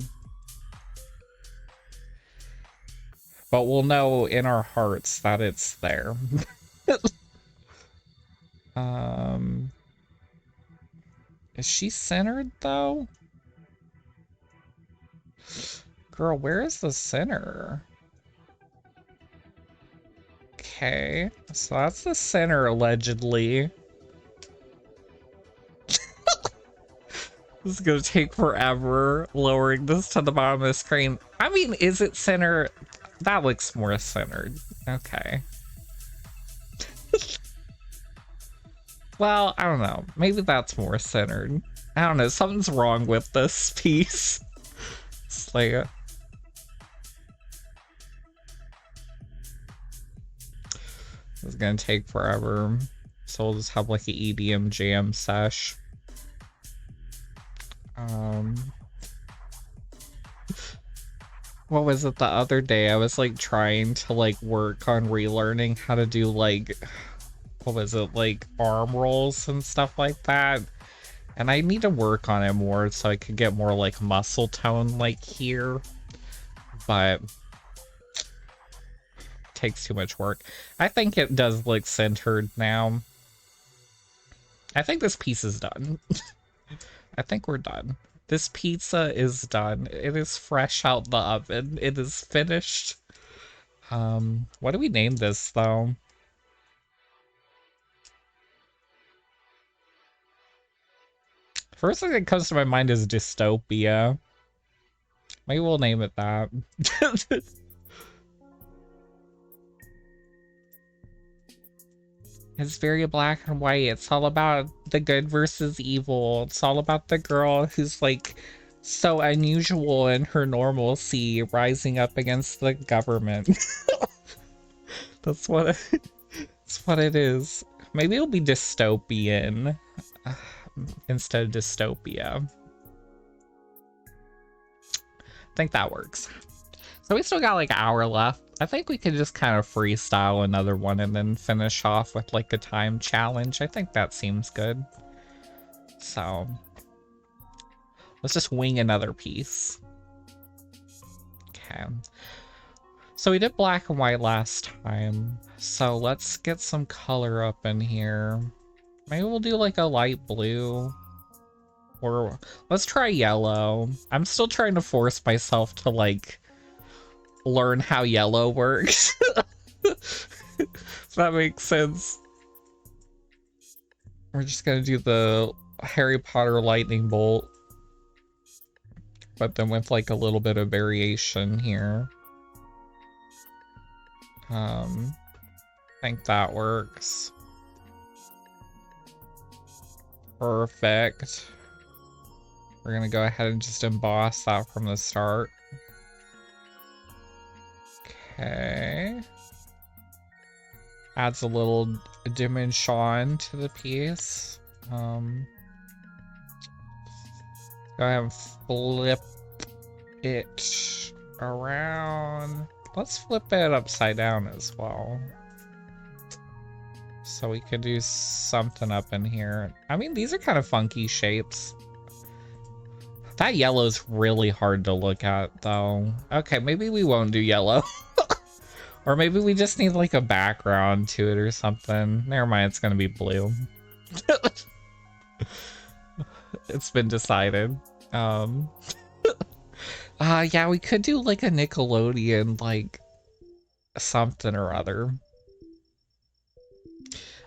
we'll know in our hearts that it's there. Is she centered though? Girl, where is the center? Okay, so that's the center, allegedly. This is gonna take forever lowering this to the bottom of the screen. I mean, is it center? That looks more centered. Okay. Well, I don't know. Maybe that's more centered. I don't know. Something's wrong with this piece. It's like... It's gonna take forever. So we'll just have like an EDM jam sesh. What was it the other day? I was like trying to like work on relearning how to do like, what was it, like arm rolls and stuff like that. And I need to work on it more so I could get more like muscle tone like here. But it takes too much work. I think it does look centered now. I think this piece is done. I think we're done. This pizza is done. It is fresh out the oven. It is finished. What do we name this though? First thing that comes to my mind is Dystopia. Maybe we'll name it that. It's very black and white. It's all about the good versus evil. It's all about the girl who's like so unusual in her normalcy, rising up against the government. That's what it is. Maybe it'll be dystopian instead of dystopia. I think that works. So we still got like an hour left. I think we could just kind of freestyle another one and then finish off with like a time challenge. I think that seems good. So let's just wing another piece. Okay. So we did black and white last time. So let's get some color up in here. Maybe we'll do like a light blue. Or let's try yellow. I'm still trying to force myself to like learn how yellow works. If that makes sense. We're just gonna do the Harry Potter lightning bolt, but then with like a little bit of variation here. I think that works. Perfect. We're gonna go ahead and just emboss that from the start. Okay. Adds a little dimension to the piece. Go ahead and flip it around. Let's flip it upside down as well. So we could do something up in here. I mean, these are kind of funky shapes. That yellow's really hard to look at, though. Okay, maybe we won't do yellow. Or maybe we just need, like, a background to it or something. Never mind, it's gonna be blue. It's been decided. Yeah, we could do, like, a Nickelodeon, like, something or other.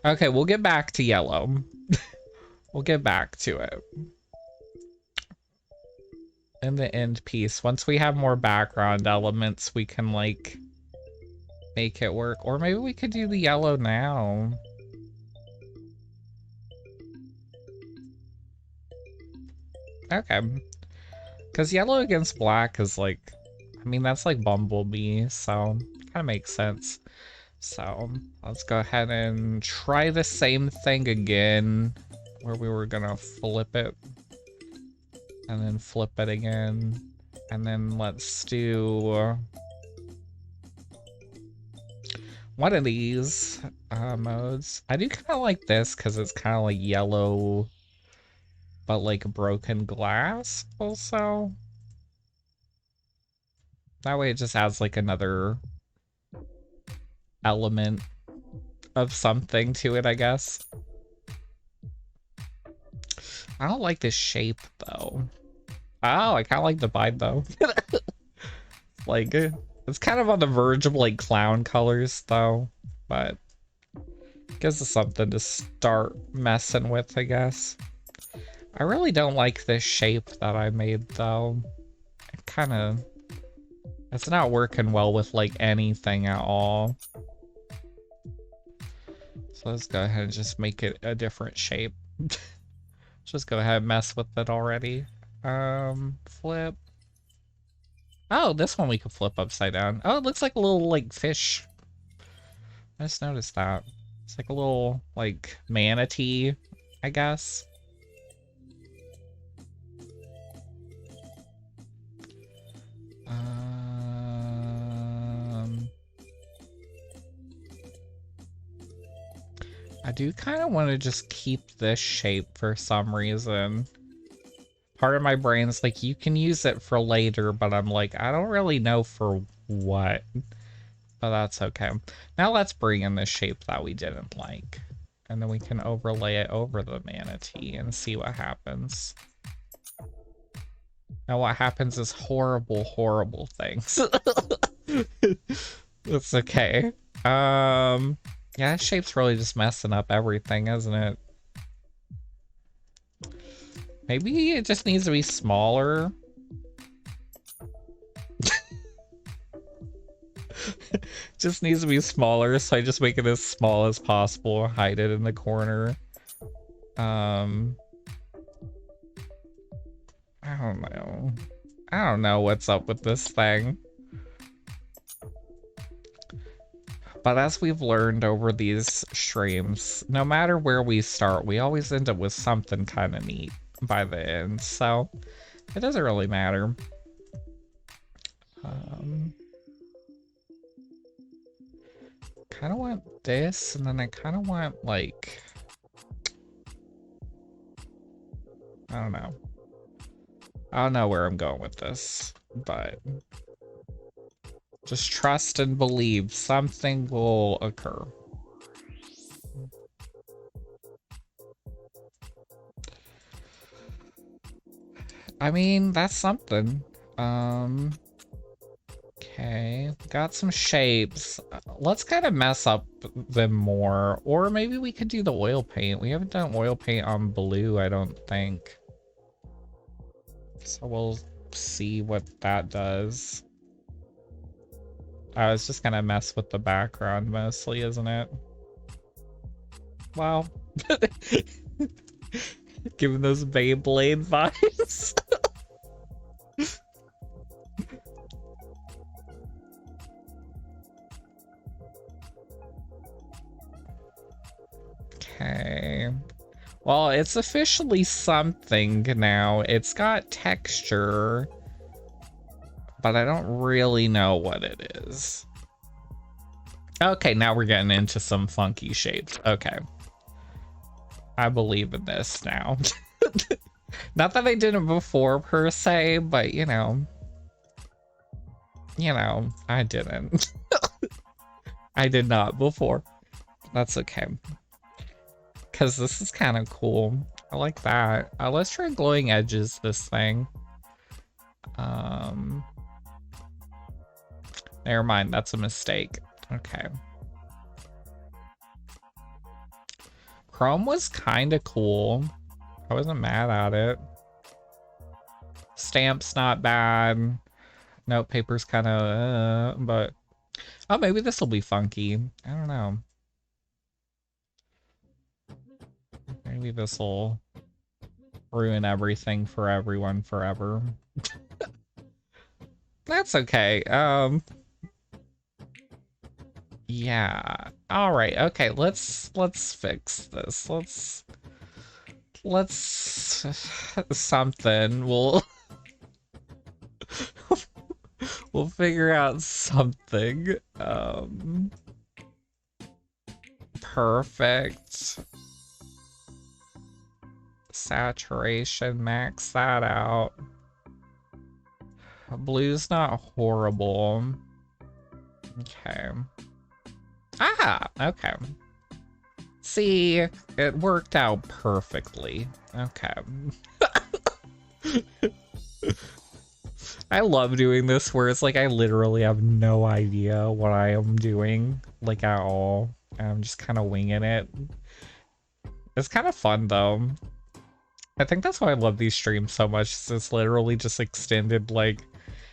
Okay, we'll get back to yellow. We'll get back to it. In the end piece, once we have more background elements, we can like make it work. Or maybe we could do the yellow now. Okay. Because yellow against black is like, I mean, that's like Bumblebee, so it kind of makes sense. So let's go ahead and try the same thing again, where we were gonna flip it. And then flip it again. And then let's do one of these modes. I do kind of like this because it's kind of like yellow, but like broken glass also. That way it just adds like another element of something to it, I guess. I don't like this shape though. Oh, I kind of like the vibe though. Like, it's kind of on the verge of like clown colors though. but gives us something to start messing with, I guess. I really don't like this shape that I made, though. It kind of... It's not working well with, like, anything at all. So let's go ahead and just make it a different shape. Just go ahead and mess with it already. Flip. Oh, this one we could flip upside down. Oh, it looks like a little, like, fish. I just noticed that. It's like a little, like, manatee, I guess. I do kind of want to just keep this shape for some reason. Part of my brain's like, you can use it for later, but I'm like, I don't really know for what. But that's okay. Now let's bring in the shape that we didn't like. And then we can overlay it over the manatee and see what happens. Now what happens is horrible, horrible things. That's okay. Yeah, that shape's really just messing up everything, isn't it? Maybe it just needs to be smaller. Just needs to be smaller, so I just make it as small as possible, hide it in the corner. I don't know. I don't know what's up with this thing. But as we've learned over these streams, no matter where we start, we always end up with something kind of neat by the end, so it doesn't really matter. Kind of want this, and then I kind of want, like, I don't know. I don't know where I'm going with this, but just trust and believe something will occur. I mean, that's something. Okay, got some shapes. Let's kind of mess up them more, or maybe we could do the oil paint. We haven't done oil paint on blue, I don't think. So we'll see what that does. I was just gonna mess with the background mostly, isn't it? Wow. Giving those Beyblade vibes. Okay. Well, it's officially something now. It's got texture, but I don't really know what it is. Okay, now we're getting into some funky shapes. Okay. I believe in this now. Not that I didn't before per se, but you know, I didn't. I did not before. That's okay. Because this is kind of cool. I like that. Let's try glowing edges this thing. Never mind, that's a mistake. Okay. Chrome was kind of cool. I wasn't mad at it. Stamp's not bad. Note paper's kind of, but... Oh, maybe this will be funky. I don't know. Maybe this will ruin everything for everyone forever. That's okay. Yeah. All right. Okay. Let's fix this. Let's something. We'll figure out something. Perfect. Saturation, max that out. Blue's not horrible. Okay. Ah, okay. See, it worked out perfectly. Okay. I love doing this where it's like I literally have no idea what I am doing, like at all. and I'm just kind of winging it. It's kind of fun though. I think that's why I love these streams so much. It's literally just extended, like,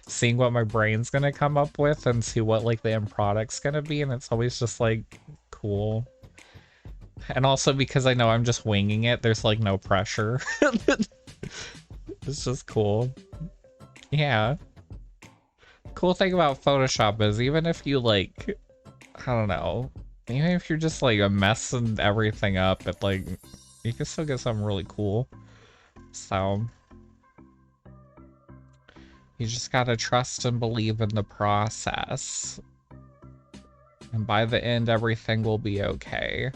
seeing what my brain's gonna come up with and see what, like, the end product's gonna be, and it's always just, like, cool. And also because I know I'm just winging it, there's, like, no pressure. It's just cool. Yeah. Cool thing about Photoshop is even if you, like, I don't know, even if you're just, like, messing everything up, it, like, you can still get something really cool. So you just gotta trust and believe in the process. And by the end, everything will be okay.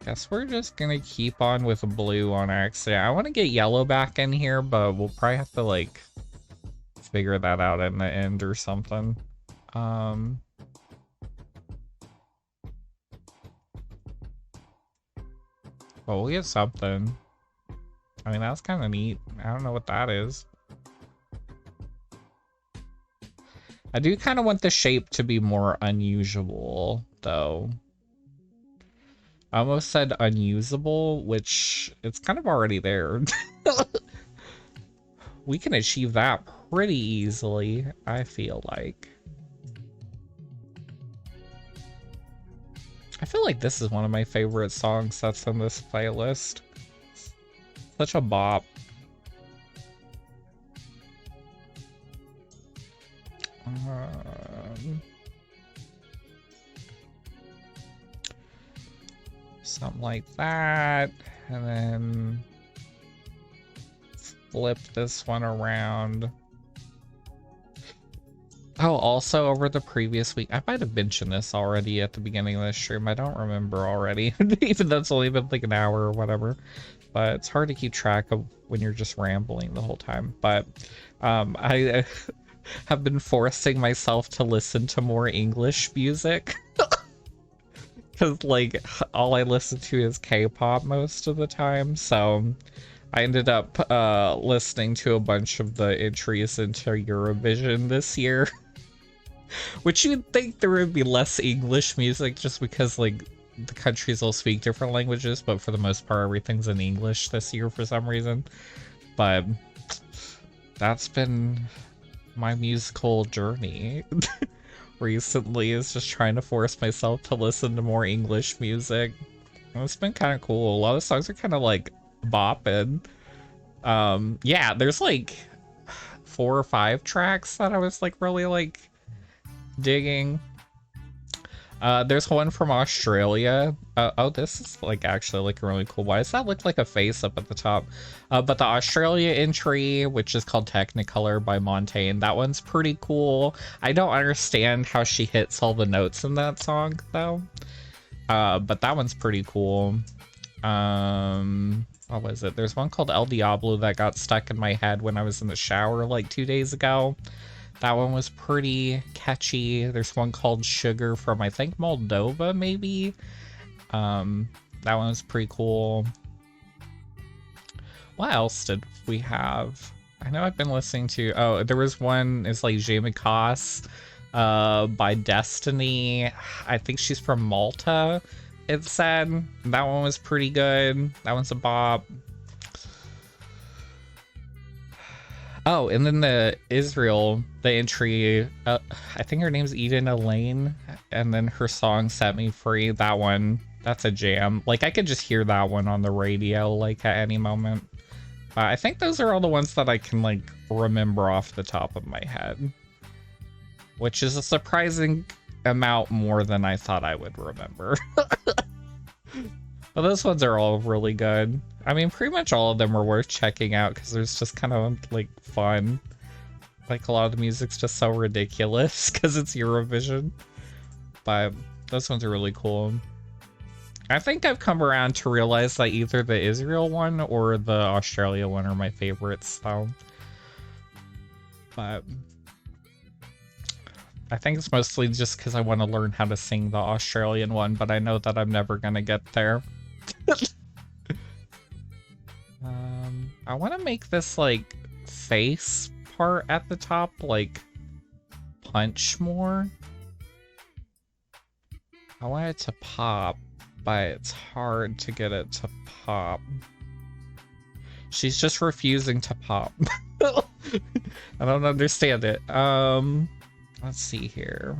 Guess we're just gonna keep on with blue on accident. I want to get yellow back in here, but we'll probably have to, like, figure that out in the end or something. Well, we'll get something. I mean, that's kind of neat. I don't know what that is. I do kind of want the shape to be more unusual, though. I almost said unusable, which it's kind of already there. We can achieve that pretty easily, I feel like. I feel like this is one of my favorite songs that's in this playlist. Such a bop. Something like that, and then flip this one around. Oh, also over the previous week, I might have mentioned this already at the beginning of this stream. I don't remember already, even though it's only been like an hour or whatever. But it's hard to keep track of when you're just rambling the whole time. But I have been forcing myself to listen to more English music. Because, like, all I listen to is K-pop most of the time, so I ended up listening to a bunch of the entries into Eurovision this year. Which you'd think there would be less English music just because, like, the countries all speak different languages, but for the most part, everything's in English this year for some reason. But that's been my musical journey. Recently is just trying to force myself to listen to more English music. And it's been kind of cool. A lot of songs are kind of like bopping. Yeah, there's like 4 or 5 tracks that I was like really like digging. There's one from Australia. Oh, this is like actually like really cool. Why does that look like a face up at the top? But the Australia entry, which is called Technicolor by Montaigne, that one's pretty cool. I don't understand how she hits all the notes in that song though. But that one's pretty cool. What was it? There's one called El Diablo that got stuck in my head when I was in the shower like 2 days ago. That one was pretty catchy. There's one called Sugar from, I think, Moldova, maybe? That one was pretty cool. What else did we have? I know I've been listening to... Oh, there was one, it's like Je me casse, by Destiny. I think she's from Malta, it said. That one was pretty good. That one's a bop. Oh, and then the Israel, the entry, I think her name's Eden Elaine, and then her song Set Me Free, that one, that's a jam. Like, I could just hear that one on the radio, like, at any moment. I think those are all the ones that I can, like, remember off the top of my head. Which is a surprising amount more than I thought I would remember. But those ones are all really good. I mean, pretty much all of them are worth checking out because there's just kind of, like, fun. Like, a lot of the music's just so ridiculous because it's Eurovision. But those ones are really cool. I think I've come around to realize that either the Israel one or the Australia one are my favorites, though. But I think it's mostly just because I want to learn how to sing the Australian one, but I know that I'm never gonna get there. I want to make this, like, face part at the top, like, punch more. I want it to pop, but it's hard to get it to pop. She's just refusing to pop. I don't understand it. Let's see here.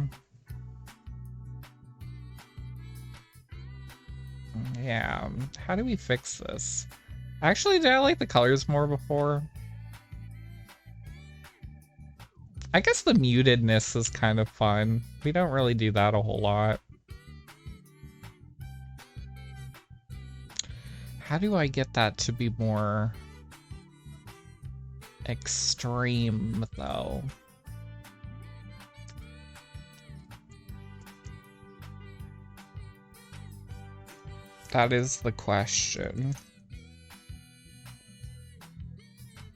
Yeah, how do we fix this? Actually, did I like the colors more before? I guess the mutedness is kind of fun. We don't really do that a whole lot. How do I get that to be more extreme, though? That is the question.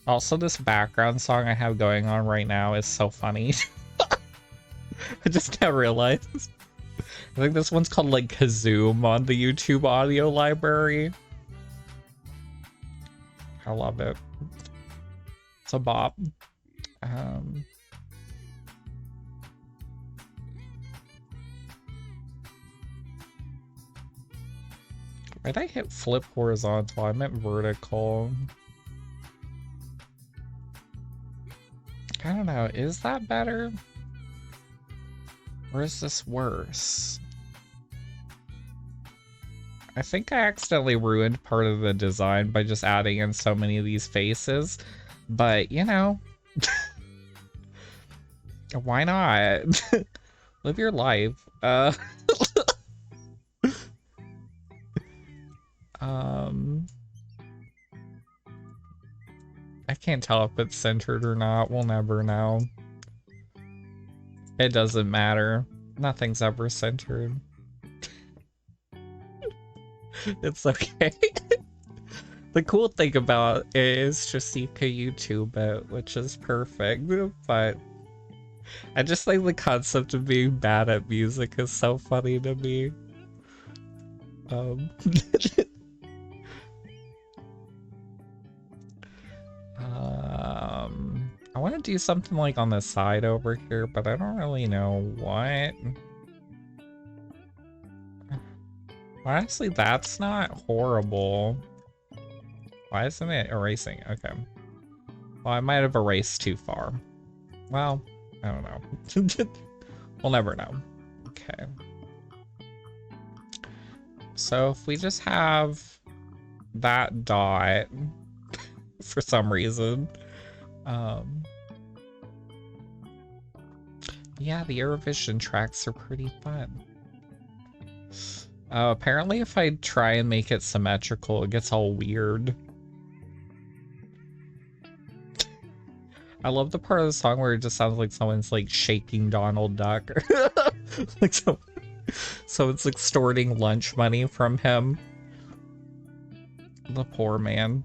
Also, this background song I have going on right now is so funny. I just now realized. I think this one's called like Kazoom on the YouTube audio library. I love it. It's a bop. Why'd I hit flip horizontal? I meant vertical. I don't know, is that better? Or is this worse? I think I accidentally ruined part of the design by just adding in so many of these faces, but you know, why not? Live your life. I can't tell if it's centered or not. We'll never know. It doesn't matter. Nothing's ever centered. It's okay. The cool thing about it is just you can YouTube it, which is perfect, but I just think the concept of being bad at music is so funny to me. I want to do something like on the side over here, but I don't really know what. Honestly, that's not horrible. Why isn't it erasing? Okay. Well, I might have erased too far. Well, I don't know. We'll never know. Okay. So if we just have that dot for some reason. Yeah, the Eurovision tracks are pretty fun. Apparently if I try and make it symmetrical, it gets all weird. I love the part of the song where it just sounds like someone's like shaking Donald Duck. Like someone's extorting lunch money from him. The poor man.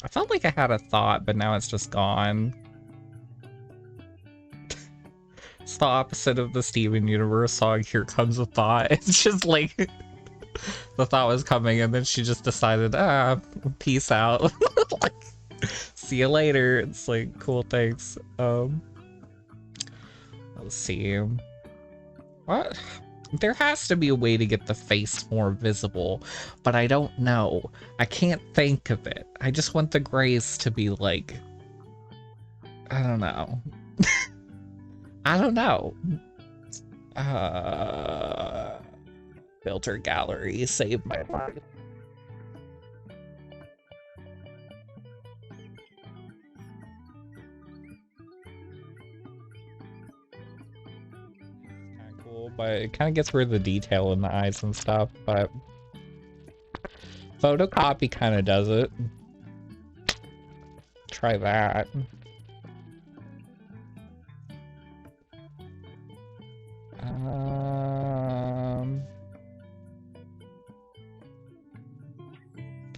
I felt like I had a thought, but now it's just gone. It's the opposite of the Steven Universe song, Here Comes a Thought. It's just like, the thought was coming and then she just decided, peace out. Like, see you later. It's like, cool, thanks. Let's see. What? There has to be a way to get the face more visible, but I don't know. I can't think of it. I just want the grays to be like, I don't know. I don't know. Filter gallery, save my life. But it kind of gets rid of the detail in the eyes and stuff, but photocopy kind of does it. Try that.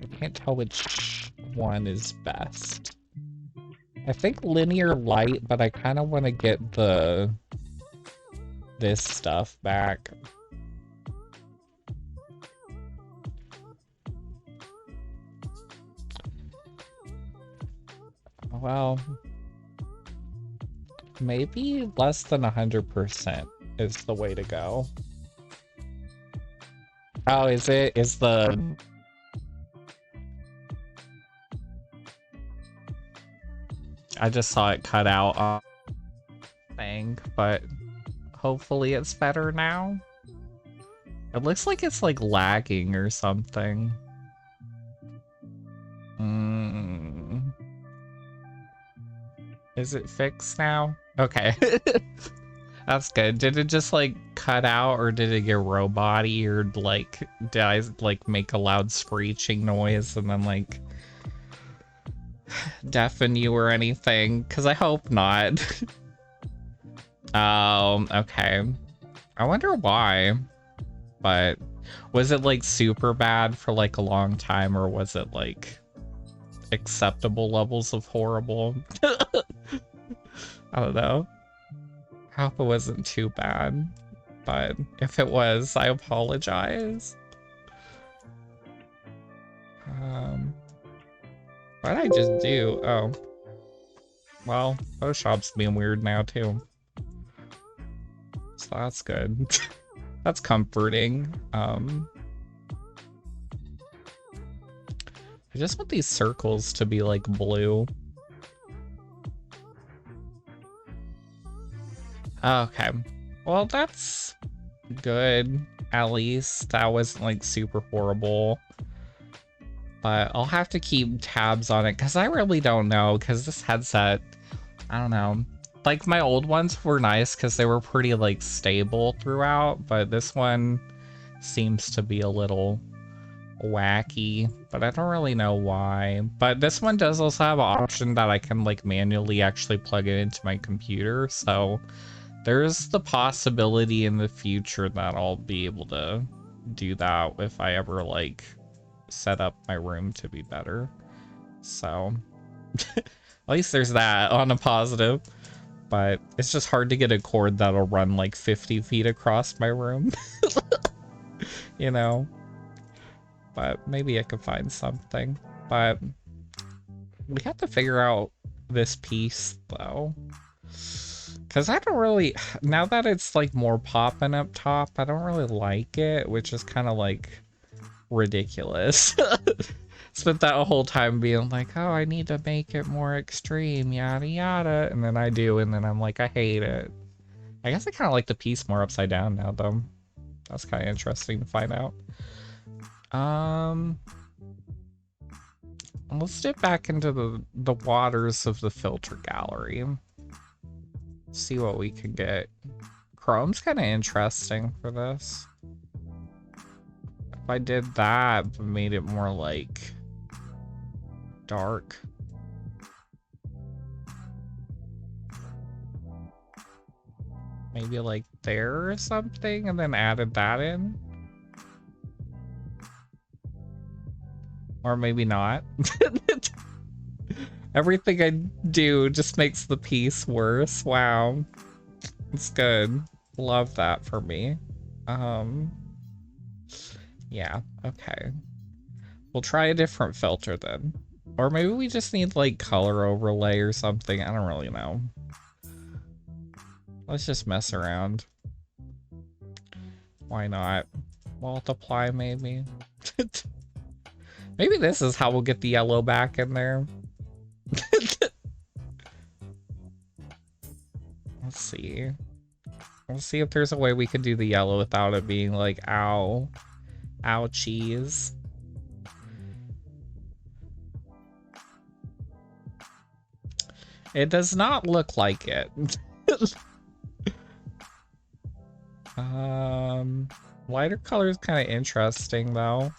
I can't tell which one is best. I think linear light, but I kind of want to get this stuff back. Well, maybe less than 100% is the way to go. Oh, is it? Is the... I just saw it cut out on thing, but hopefully it's better now. It looks like it's like lagging or something. Is it fixed now? Okay. That's good. Did it just like cut out, or did it get robot-y, or like did I like make a loud screeching noise and then like deafen you or anything? Because I hope not. Okay. I wonder why. But was it like super bad for like a long time, or was it like acceptable levels of horrible? I don't know. I hope it wasn't too bad, but if it was, I apologize. What did I just do? Oh. Well, Photoshop's being weird now too. So that's good. That's comforting. I just want these circles to be like blue. Okay. Well, that's good. At least that wasn't like super horrible. But I'll have to keep tabs on it because I really don't know, because this headset, I don't know. Like my old ones were nice because they were pretty like stable throughout, but this one seems to be a little wacky, but I don't really know why. But this one does also have an option that I can like manually actually plug it into my computer, so there's the possibility in the future that I'll be able to do that if I ever like set up my room to be better. So at least there's that on a positive. But it's just hard to get a cord that'll run like 50 feet across my room. You know? But maybe I could find something. But we have to figure out this piece though. Because I don't really, now that it's like more popping up top, I don't really like it, which is kind of like ridiculous. Spent that whole time being like, oh, I need to make it more extreme, yada yada, and then I do, and then I'm like, I hate it. I guess I kind of like the piece more upside down now, though. That's kind of interesting to find out. Let's dip back into the waters of the filter gallery. See what we can get. Chrome's kind of interesting for this. If I did that, but made it more like dark. Maybe like there or something, and then added that in. Or maybe not. Everything I do just makes the piece worse. Wow. It's good. Love that for me. Yeah, okay. We'll try a different filter then. Or maybe we just need like color overlay or something. I don't really know. Let's just mess around. Why not? Multiply maybe. Maybe this is how we'll get the yellow back in there. Let's see. Let's see if there's a way we could do the yellow without it being like, ow. Ouchies. It does not look like it. Lighter color is kind of interesting though.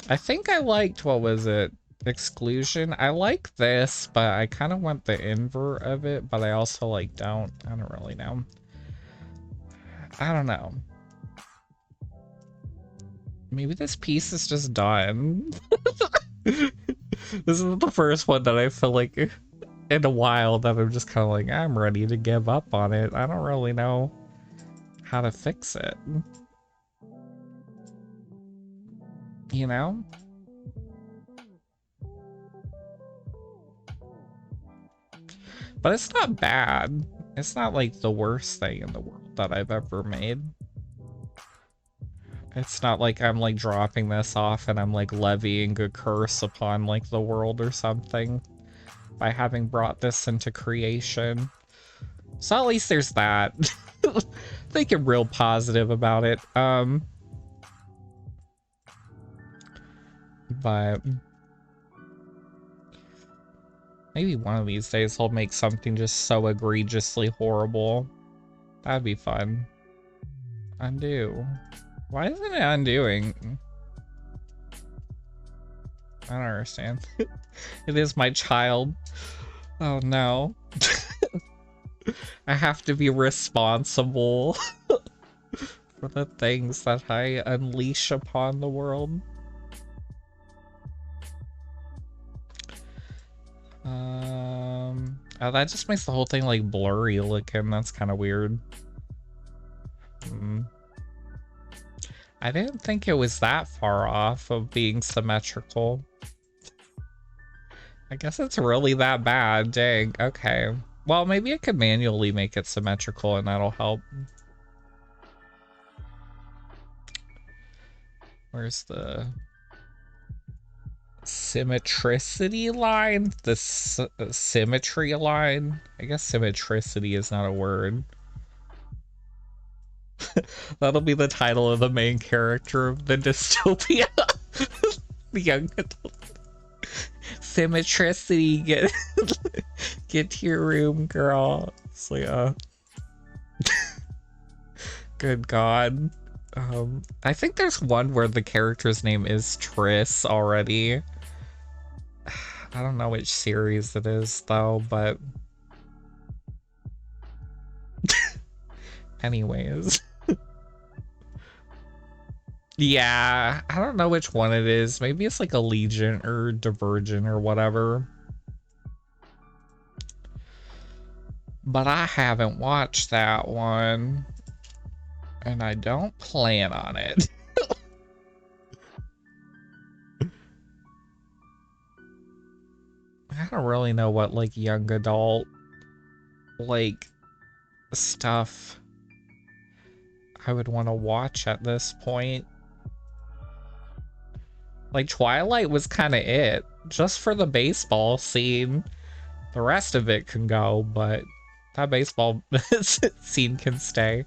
I think I liked, what was it? Exclusion. I like this, but I kind of want the invert of it, but I also like I don't really know. I don't know. Maybe this piece is just done. This is the first one that I feel like in a while that I'm just kind of like, I'm ready to give up on it. I don't really know how to fix it. You know? But it's not bad. It's not like the worst thing in the world that I've ever made. It's not like I'm like dropping this off and I'm like levying a curse upon like the world or something by having brought this into creation. So at least there's that. Thinking real positive about it. But maybe one of these days I'll make something just so egregiously horrible. That'd be fun. Undo. Why isn't it undoing? I don't understand. It is my child. Oh no. I have to be responsible for the things that I unleash upon the world. Oh, that just makes the whole thing like blurry looking. That's kind of weird. I didn't think it was that far off of being symmetrical. I guess it's really that bad. Dang. Okay. Well, maybe I could manually make it symmetrical and that'll help. Where's the symmetricity line? The symmetry line? I guess symmetricity is not a word. That'll be the title of the main character of the dystopia. The young adult. Symmetricity, get to your room, girl. It's like, good God. I think there's one where the character's name is Triss already. I don't know which series it is though, but anyways. Yeah, I don't know which one it is. Maybe it's like Allegiant or Divergent or whatever. But I haven't watched that one. And I don't plan on it. I don't really know what like young adult like stuff I would want to watch at this point. Like Twilight was kind of it, just for the baseball scene. The rest of it can go, but that baseball scene can stay.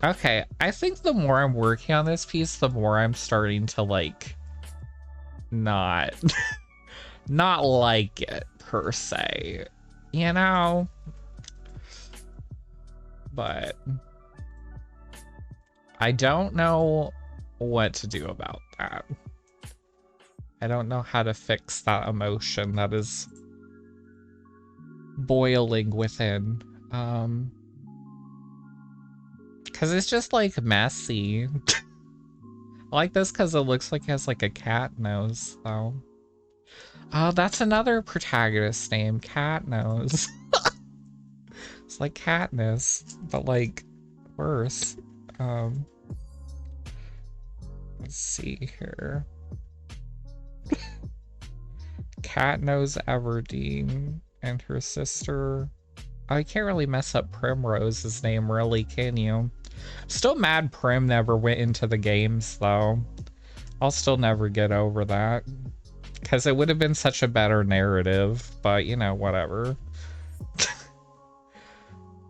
Okay, I think the more I'm working on this piece, the more I'm starting to like not not like it per se, you know? But I don't know what to do about that. I don't know how to fix that emotion that is boiling within. Because it's just like messy. I like this because it looks like it has like a cat nose though. Oh, that's another protagonist name, Cat Nose. It's like Katniss, but like worse. Let's see here. Cat Nose Everdeen and her sister. I can't really mess up Primrose's name, really, can you? Still mad Prim never went into the games, though. I'll still never get over that. Because it would have been such a better narrative, but, you know, whatever.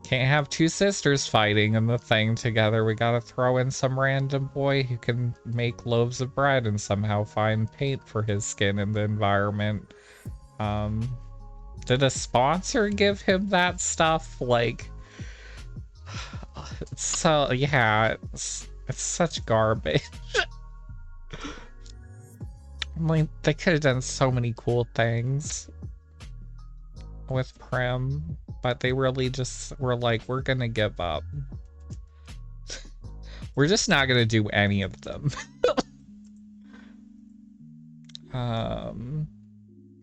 Can't have two sisters fighting in the thing together. We gotta throw in some random boy who can make loaves of bread and somehow find paint for his skin in the environment. Did a sponsor give him that stuff? Like, so yeah, it's such garbage. Like, they could have done so many cool things with Prim, but they really just were like, we're gonna give up. We're just not gonna do any of them.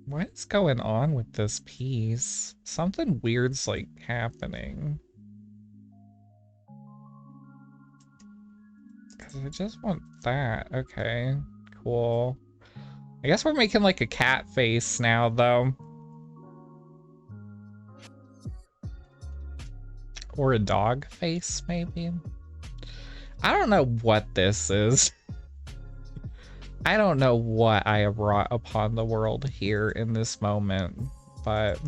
What is going on with this piece? Something weird's like happening. Cause I just want that. Okay, cool. I guess we're making like a cat face now though. Or a dog face, maybe? I don't know what this is. I don't know what I have brought upon the world here in this moment, but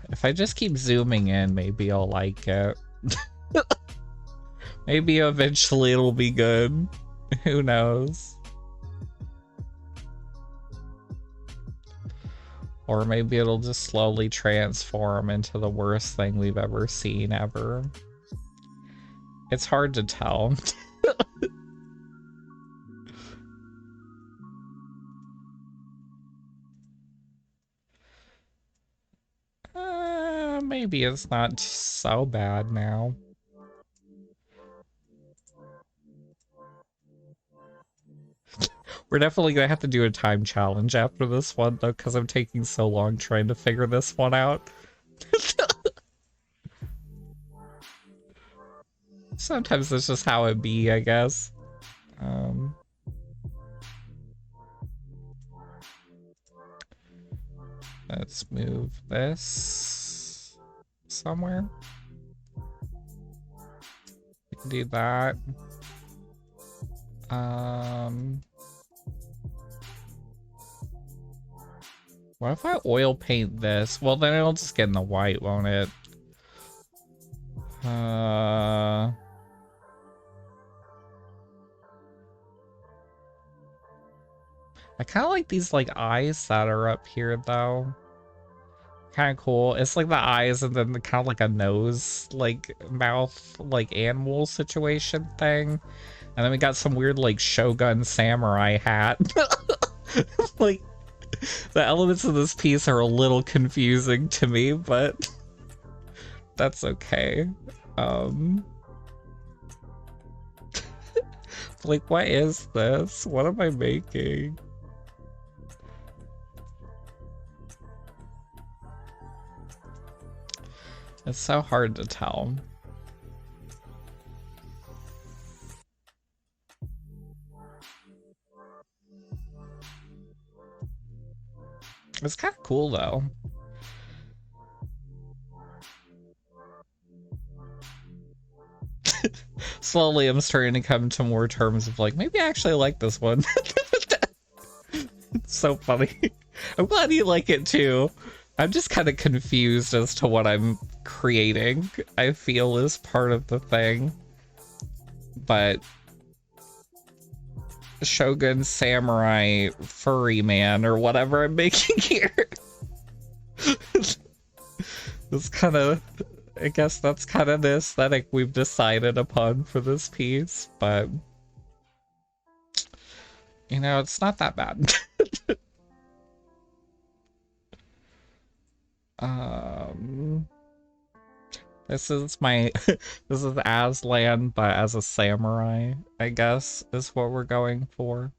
if I just keep zooming in, maybe I'll like it. Maybe eventually it'll be good. Who knows? Or maybe it'll just slowly transform into the worst thing we've ever seen ever. It's hard to tell. Maybe it's not so bad now. We're definitely gonna have to do a time challenge after this one, though, because I'm taking so long trying to figure this one out. Sometimes that's just how it be, I guess. Let's move this somewhere. We can do that. What if I oil paint this? Well, then it'll just get in the white, won't it? I kind of like these like eyes that are up here though. Kind of cool. It's like the eyes and then the kind of like a nose, like mouth, like animal situation thing. And then we got some weird like Shogun samurai hat. Like the elements of this piece are a little confusing to me, but that's okay. Like what is this? What am I making? It's so hard to tell. It's kind of cool though. Slowly I'm starting to come to more terms of like, maybe I actually like this one. It's so funny. I'm glad you like it too. I'm just kind of confused as to what I'm creating, I feel is part of the thing. But Shogun Samurai Furry Man or whatever I'm making here. It's kind of, I guess that's kind of the aesthetic we've decided upon for this piece, but you know, it's not that bad. This is my, this is Aslan, but as a samurai, I guess, is what we're going for.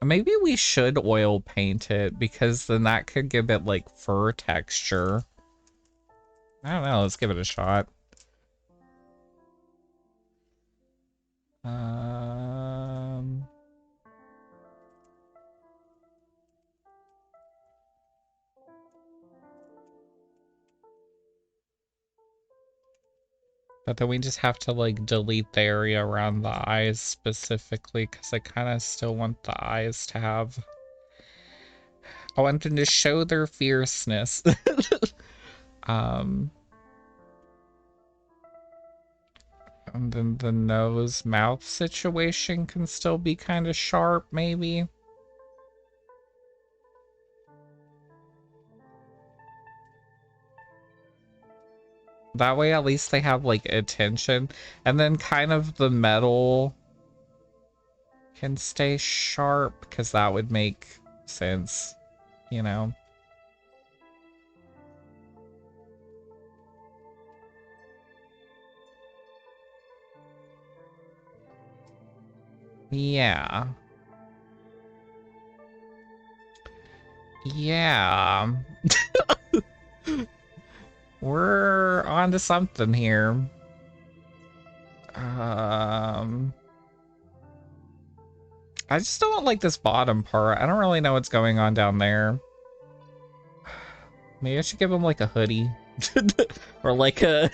Maybe we should oil paint it, because then that could give it, like, fur texture. I don't know, let's give it a shot. But then we just have to like delete the area around the eyes specifically because I kind of still want the eyes to have... I want them to show their fierceness. And then the nose mouth situation can still be kind of sharp, maybe. That way at least they have like attention, and then kind of the metal can stay sharp because that would make sense, you know. Yeah. Yeah. We're on to something here. I just don't like this bottom part. I don't really know what's going on down there. Maybe I should give him like a hoodie. Or like a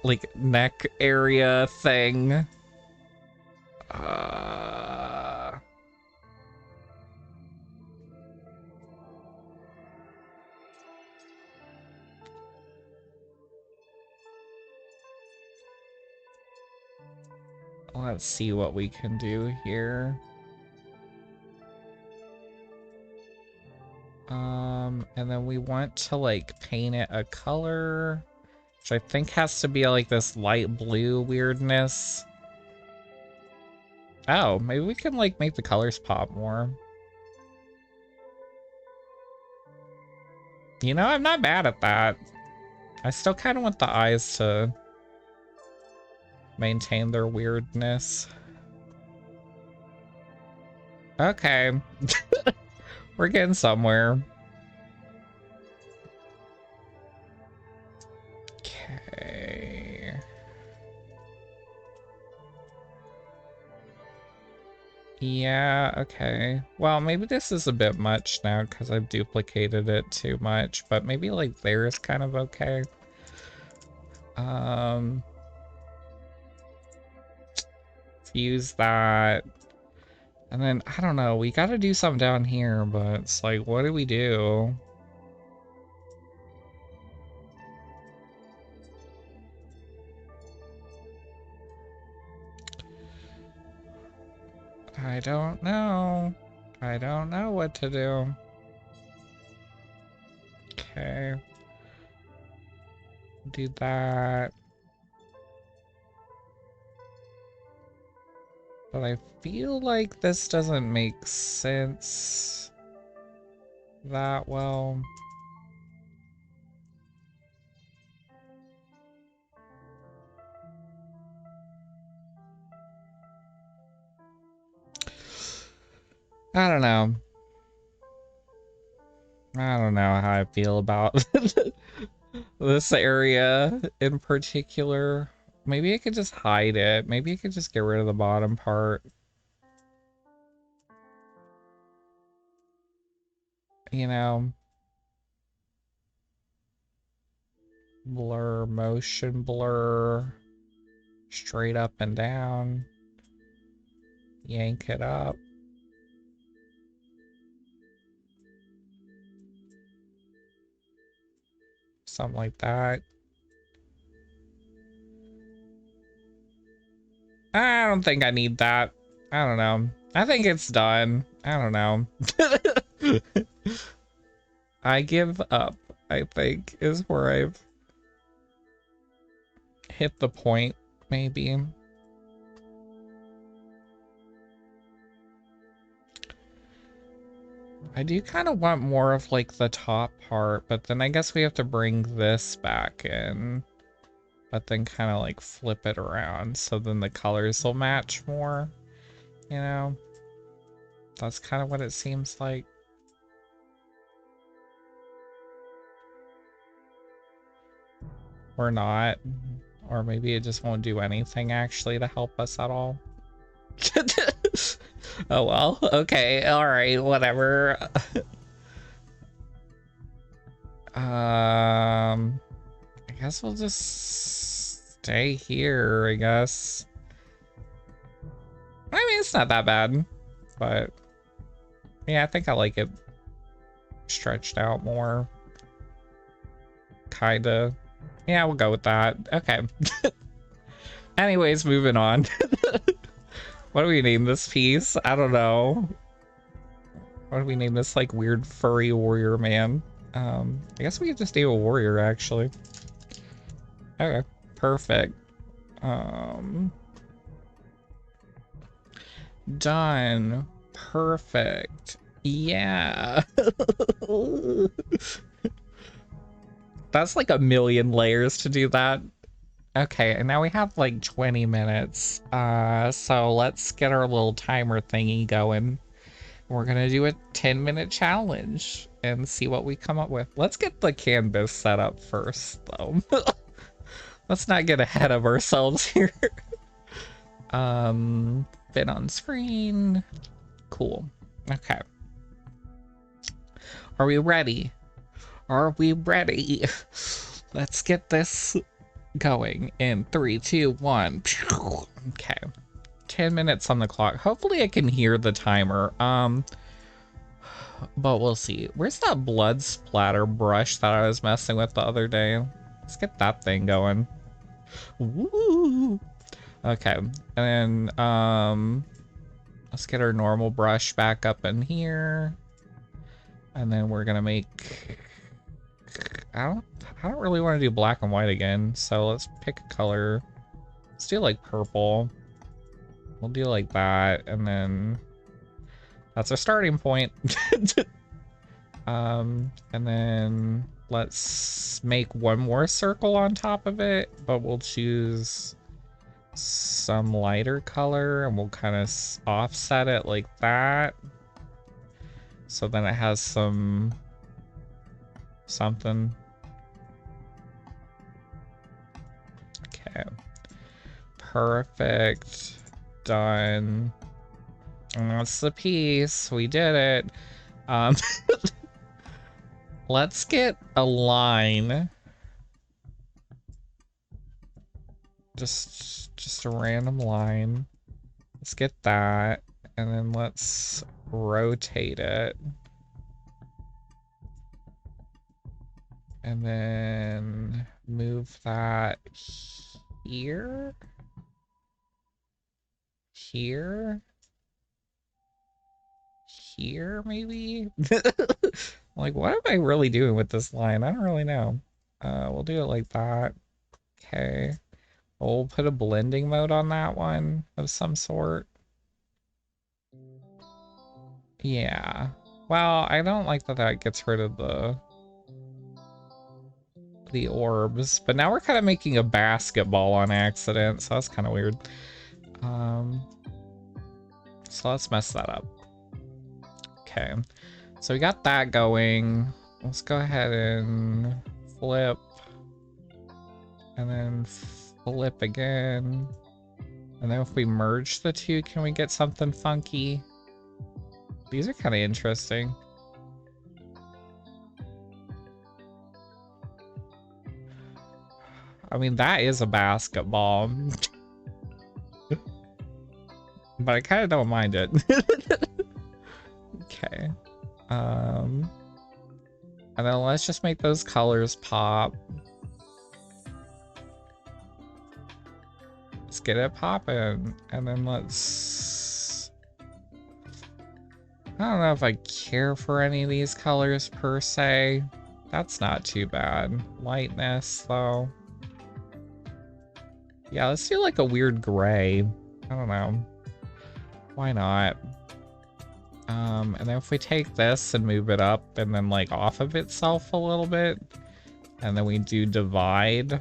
like neck area thing. Let's see what we can do here. And then we want to like paint it a color, which I think has to be like this light blue weirdness. Oh, maybe we can like make the colors pop more. You know, I'm not mad at that. I still kind of want the eyes to maintain their weirdness. Okay. We're getting somewhere. Okay. Yeah, okay. Well, maybe this is a bit much now because I've duplicated it too much, but maybe like there is kind of okay. Use that. And then, I don't know, we gotta do something down here, but it's like, what do we do? I don't know. I don't know what to do. Okay. Do that. But I feel like this doesn't make sense that well. I don't know. I don't know how I feel about this area in particular. Maybe I could just hide it. Maybe I could just get rid of the bottom part. You know? Blur, motion blur. Straight up and down. Yank it up. Something like that. I don't think I need that. I don't know. I think it's done. I don't know. I give up, I think, is where I've hit the point, maybe. I do kind of want more of like the top part, but then I guess we have to bring this back in, but then kind of like flip it around so then the colors will match more, you know? That's kind of what it seems like. Or not. Or maybe it just won't do anything actually to help us at all. Oh well, okay, alright, whatever. I guess we'll just stay here, I guess. I mean, it's not that bad, but yeah, I think I like it stretched out more. Kinda. Yeah, we'll go with that. Okay. Anyways, moving on. What do we name this piece? I don't know. What do we name this, like, weird furry warrior man? I guess we could just do a warrior, actually. Okay, perfect. Done. Perfect. Yeah. That's like a million layers to do that. Okay, and now we have like 20 minutes. So let's get our little timer thingy going. We're gonna do a 10-minute challenge and see what we come up with. Let's get the canvas set up first, though. Let's not get ahead of ourselves here. Fit on screen. Cool. Okay. Are we ready? Are we ready? Let's get this going in 3, 2, 1. Okay. 10 minutes on the clock. Hopefully I can hear the timer. But we'll see. Where's that blood splatter brush that I was messing with the other day? Let's get that thing going. Woo! Okay. And then, let's get our normal brush back up in here. And then we're gonna make... I don't really want to do black and white again, so let's pick a color. Let's do like purple. We'll do like that, and then that's our starting point. And then let's make one more circle on top of it, but we'll choose some lighter color and we'll kind of offset it like that. So then it has something. Okay. Perfect. Done. And that's the piece. We did it. Let's get a line. Just a random line. Let's get that. And then let's rotate it. And then move that here. Here, maybe? Like, what am I really doing with this line? I don't really know. We'll do it like that. Okay. We'll put a blending mode on that one of some sort. Yeah. Well, I don't like that that gets rid of the orbs, but now we're kind of making a basketball on accident, so that's kind of weird. So let's mess that up. Okay, so we got that going. Let's go ahead and flip, and then flip again. And then if we merge the two, can we get something funky? These are kind of interesting. I mean, that is a basketball. But I kind of don't mind it. Okay. And then let's just make those colors pop. Let's get it popping. And then let's... I don't know if I care for any of these colors per se. That's not too bad. Lightness, though. Yeah, let's do like a weird gray. I don't know. Why not? And then if we take this and move it up and then like off of itself a little bit, and then we do divide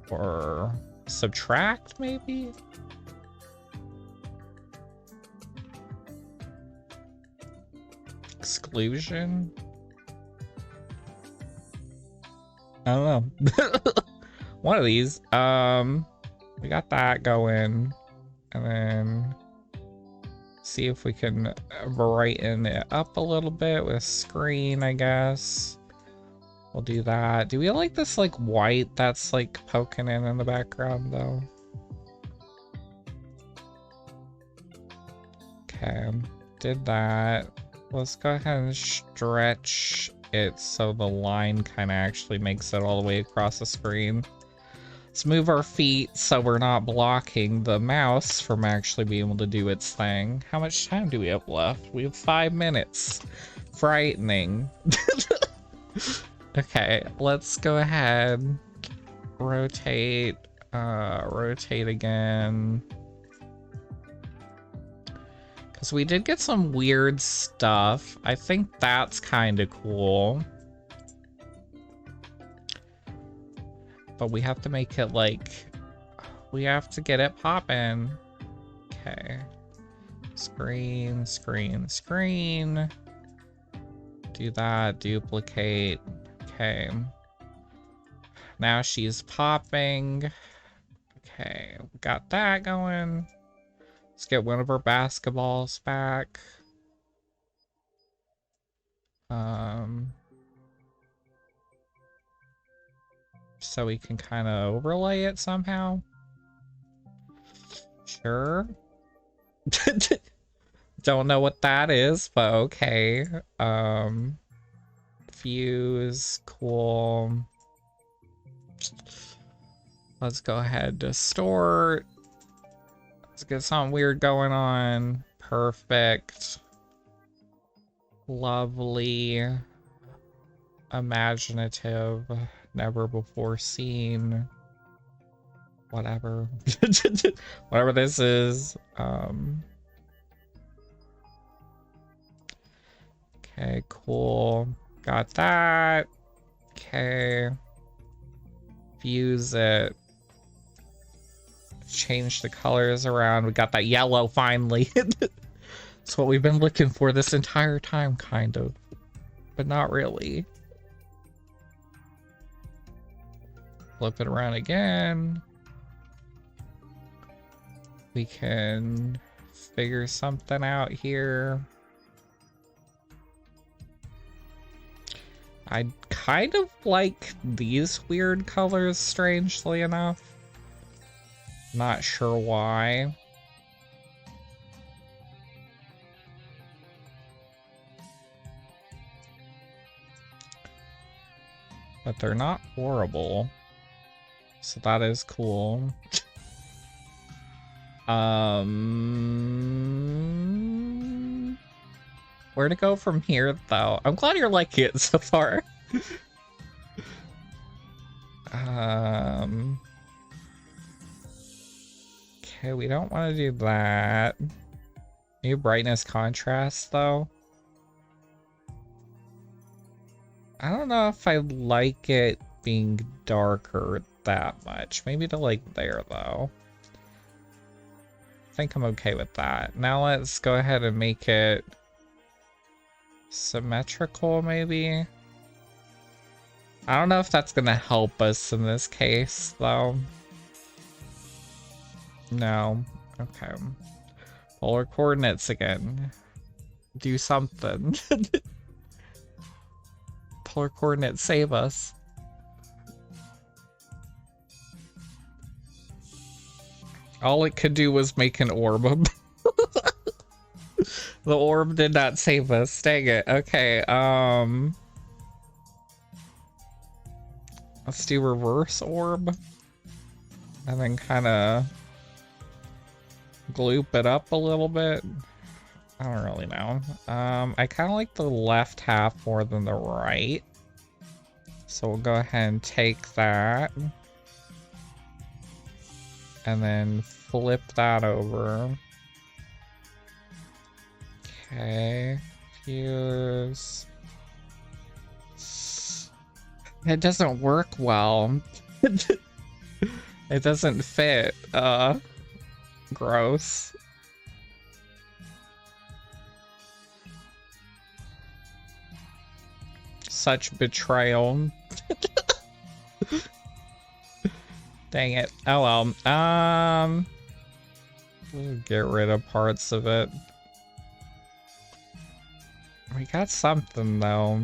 or subtract maybe? Exclusion? I don't know. One of these. We got that going, and then see if we can brighten it up a little bit with screen, I guess. We'll do that. Do we like this like white that's like poking in the background though? Okay, did that. Let's go ahead and stretch it so the line kind of actually makes it all the way across the screen. Let's move our feet so we're not blocking the mouse from actually being able to do its thing. How much time do we have left? We have 5 minutes. Frightening. Okay, let's go ahead. Rotate. Rotate again. Because we did get some weird stuff. I think that's kind of cool. But we have to make it like, we have to get it popping. Okay. Screen, screen, screen. Do that, duplicate. Okay. Now she's popping. Okay, got that going. Let's get one of our basketballs back. so we can kind of overlay it somehow. Sure. Don't know what that is, but okay. Fuse, cool. Let's go ahead to distort. Let's get something weird going on. Perfect. Lovely. Imaginative. Never before seen. Whatever. Whatever this is. Okay, cool. Got that. Okay. Fuse it. Change the colors around. We got that yellow finally. It's what we've been looking for this entire time, kind of. But not really. Flip it around again. We can figure something out here. I kind of like these weird colors, strangely enough. Not sure why. But they're not horrible. So that is cool. Where to go from here, though? I'm glad you're liking it so far. Okay, we don't want to do that. New brightness contrast, though. I don't know if I like it being darker that much. Maybe to like there, though. I think I'm okay with that. Now let's go ahead and make it symmetrical, maybe? I don't know if that's gonna help us in this case, though. No. Okay. Polar coordinates again. Do something. Polar coordinates, save us. All it could do was make an orb. The orb did not save us. Dang it. Okay, let's do reverse orb. And then kind of gloop it up a little bit. I don't really know. I kind of like the left half more than the right. So we'll go ahead and take that. And then flip that over. Okay. Fuse. It doesn't work well. It doesn't fit. Gross. Such betrayal. Dang it. Oh well. We'll get rid of parts of it. We got something though.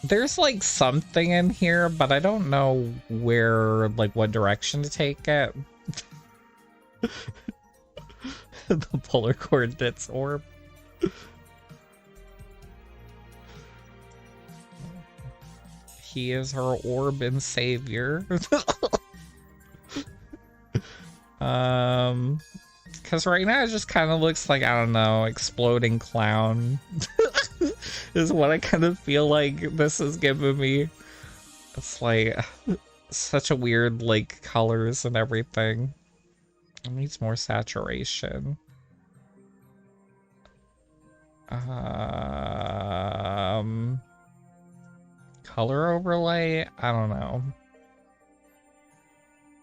There's like something in here, but I don't know where, like what direction to take it. The polar coordinates orb. He is her orb and savior. Because right now it just kind of looks like, I don't know, exploding clown. Is what I kind of feel like this is giving me. It's like such a weird, like, colors and everything. It needs more saturation. Color overlay? I don't know.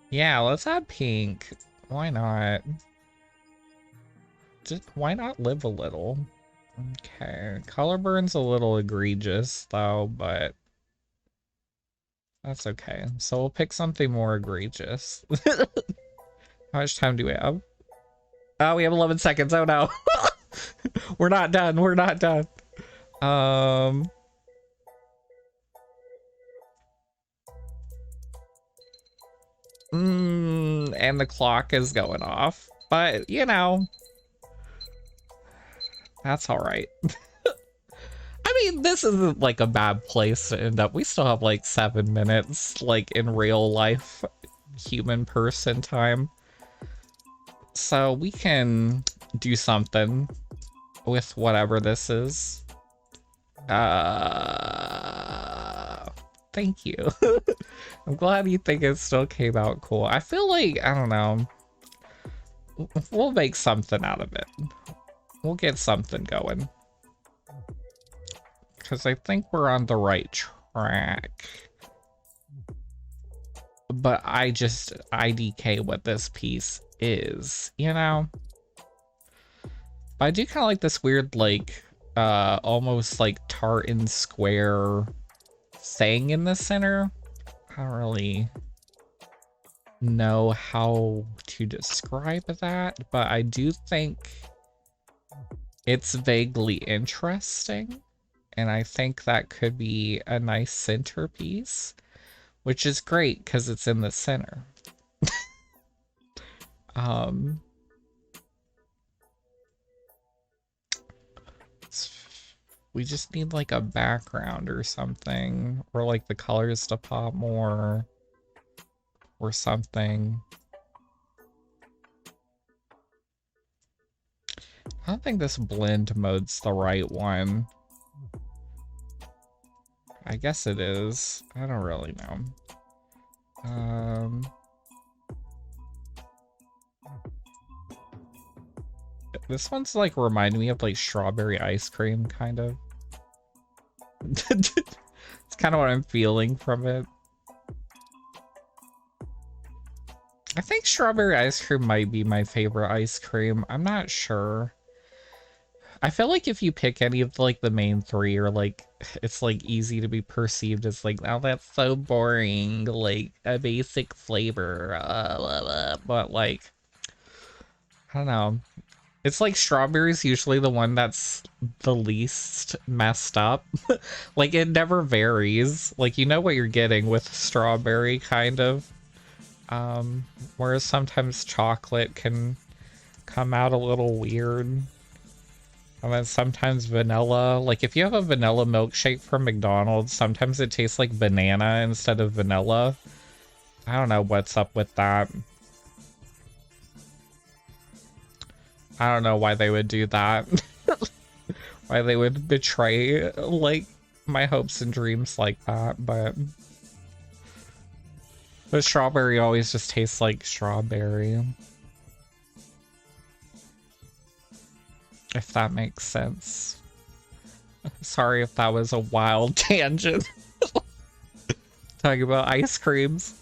Yeah, let's add pink. Why not? Just why not live a little? Okay, color burn's a little egregious though, but that's okay. So we'll pick something more egregious. How much time do we have? Oh, we have 11 seconds. Oh no. We're not done. We're not done. And the clock is going off. But, you know, that's all right. I mean, this isn't like a bad place to end up. We still have like 7 minutes, like in real life, human person time. So we can do something with whatever this is. Thank you. I'm glad you think it still came out cool. I feel like, I don't know, we'll make something out of it. We'll get something going. Because I think we're on the right track. But I just IDK what this piece is, you know? But I do kind of like this weird, like, almost like tartan square thing in the center. I don't really know how to describe that, but I do think it's vaguely interesting, and I think that could be a nice centerpiece, which is great because it's in the center. We just need like a background or something, or like the colors to pop more, or something. I don't think this blend mode's the right one. I guess it is. I don't really know. This one's like reminding me of like strawberry ice cream, kind of. It's kind of what I'm feeling from it. I think strawberry ice cream might be my favorite ice cream. I'm not sure. I feel like if you pick any of like the main three, or like it's like easy to be perceived as like, oh, that's so boring, like a basic flavor, blah, blah. But like, I don't know. It's like strawberry's usually the one that's the least messed up. Like it never varies. Like you know what you're getting with strawberry, kind of. Whereas sometimes chocolate can come out a little weird. And then sometimes vanilla. Like if you have a vanilla milkshake from McDonald's, sometimes it tastes like banana instead of vanilla. I don't know what's up with that. I don't know why they would do that. Why they would betray, like, my hopes and dreams like that, but strawberry always just tastes like strawberry. If that makes sense. Sorry if that was a wild tangent. Talking about ice creams.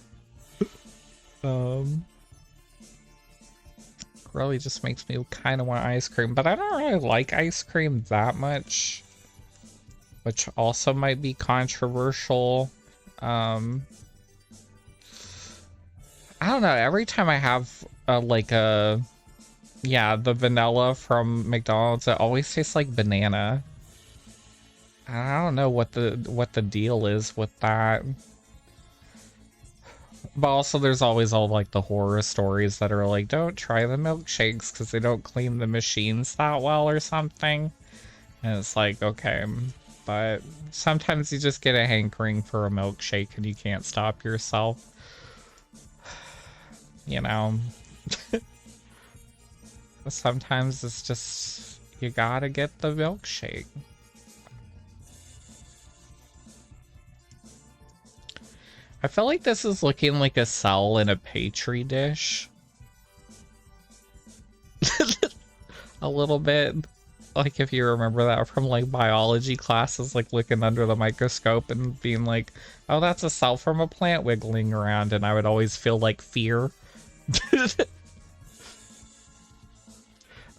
Really just makes me kind of want ice cream, but I don't really like ice cream that much, which also might be controversial. I don't know, every time I have the vanilla from McDonald's, it always tastes like banana. I don't know what the deal is with that. But also there's always all like the horror stories that are like, don't try the milkshakes because they don't clean the machines that well or something. And it's like, okay, but sometimes you just get a hankering for a milkshake and you can't stop yourself. You know? Sometimes it's just, you gotta get the milkshake. I feel like this is looking like a cell in a petri dish. A little bit. Like if you remember that from like biology classes, like looking under the microscope and being like, oh, that's a cell from a plant wiggling around, and I would always feel like fear.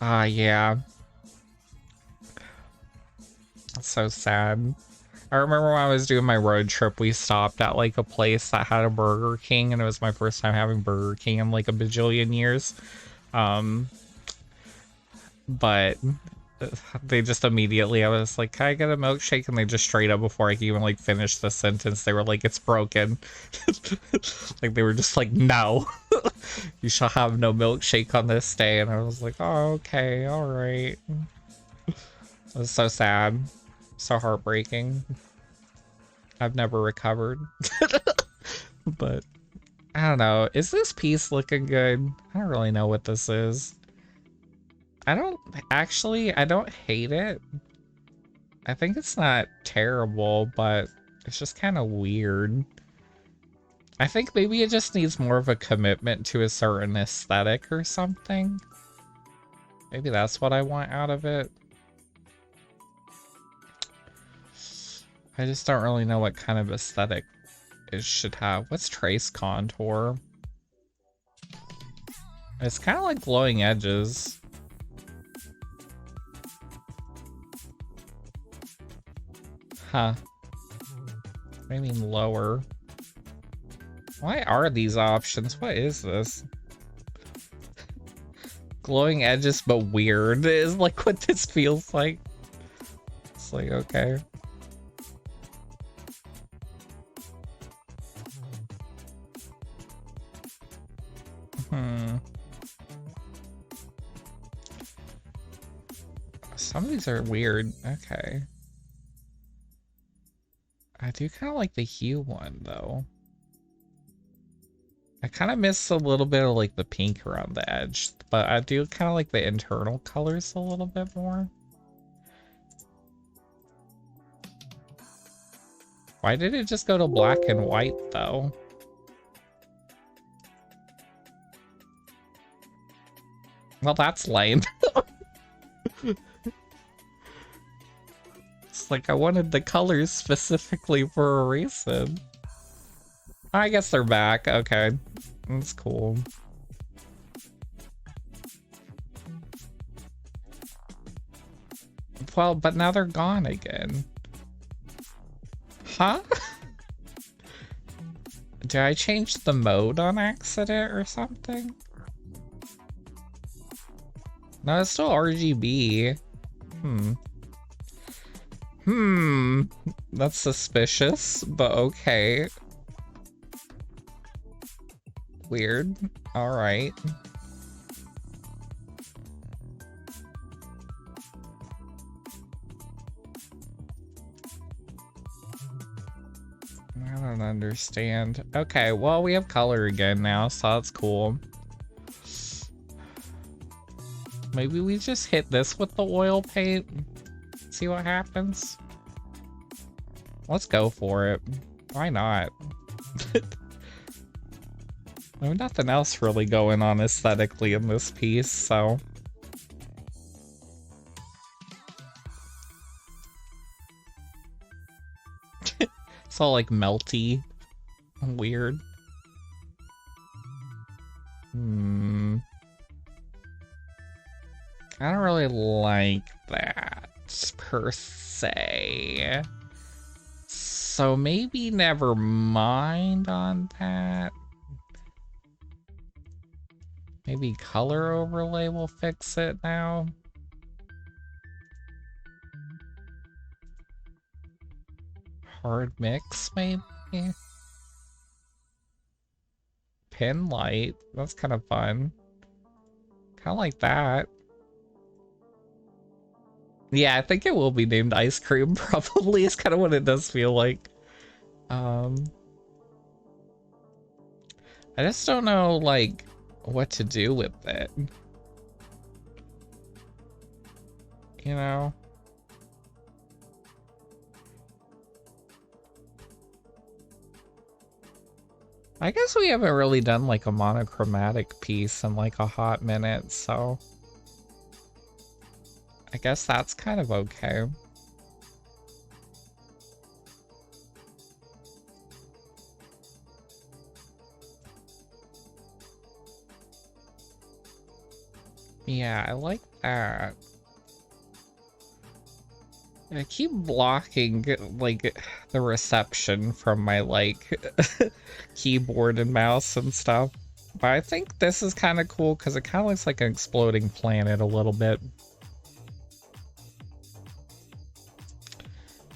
Yeah. That's so sad. I remember when I was doing my road trip, we stopped at like a place that had a Burger King, and it was my first time having Burger King in like a bajillion years. But They just immediately, I was like, can I get a milkshake? And they just straight up, before I could even like finish the sentence, they were like, it's broken. Like they were just like, no, you shall have no milkshake on this day. And I was like, oh, okay, all right. It was so sad, so heartbreaking. I've never recovered. But I don't know, is this piece looking good? I don't really know what this is. I don't hate it. I think it's not terrible, but it's just kind of weird. I think maybe it just needs more of a commitment to a certain aesthetic or something. Maybe that's what I want out of it. I just don't really know what kind of aesthetic it should have. What's trace contour? It's kind of like glowing edges. Huh. What do you mean lower? Why are these options? What is this? Glowing edges but weird is like what this feels like. It's like, okay. Some of these are weird. Okay. I do kind of like the hue one, though. I kind of miss a little bit of like the pink around the edge, but I do kind of like the internal colors a little bit more. Why did it just go to black and white, though? Well, that's lame. It's like I wanted the colors specifically for a reason. I guess they're back. Okay. That's cool. Well, but now they're gone again. Huh? Did I change the mode on accident or something? No, it's still RGB. That's suspicious, but okay. Weird. Alright. I don't understand. Okay, well, we have color again now, so that's cool. Maybe we just hit this with the oil paint. See what happens. Let's go for it. Why not? There's nothing else really going on aesthetically in this piece, so. It's all like melty and weird. I don't really like that per se. So maybe never mind on that. Maybe color overlay will fix it now. Hard mix, maybe? Pin light, that's kind of fun. Kind of like that. Yeah, I think it will be named Ice Cream, probably, is kind of what it does feel like. I just don't know, like, what to do with it. You know? I guess we haven't really done, like, a monochromatic piece in, like, a hot minute, so... I guess that's kind of okay. Yeah, I like that. I keep blocking, like, the reception from my, like, keyboard and mouse and stuff. But I think this is kind of cool because it kind of looks like an exploding planet a little bit.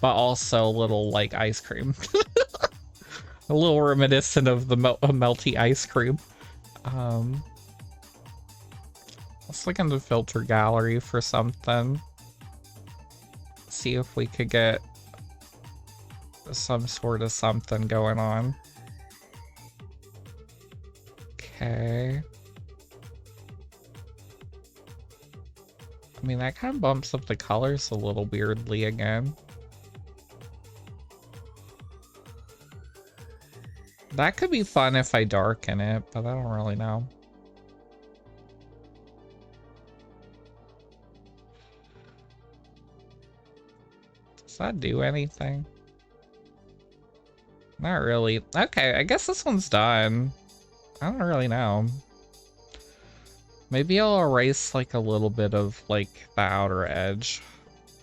but also a little like ice cream. A little reminiscent of the melty ice cream. Let's look in the filter gallery for something. See if we could get some sort of something going on. Okay. I mean, that kind of bumps up the colors a little weirdly again. That could be fun if I darken it, but I don't really know. Does that do anything? Not really. Okay, I guess this one's done. I don't really know. Maybe I'll erase like a little bit of like the outer edge.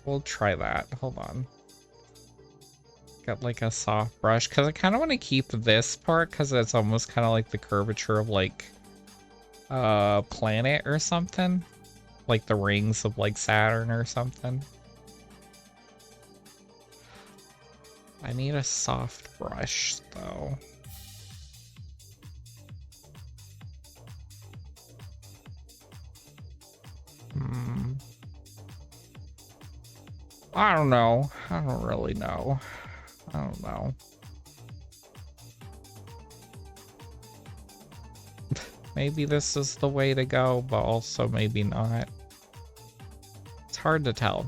We'll try that. Hold on. Get like a soft brush because I kind of want to keep this part because it's almost kind of like the curvature of like a planet or something. Like the rings of like Saturn or something. I need a soft brush though. I don't know. I don't really know. I don't know. Maybe this is the way to go, but also maybe not. It's hard to tell.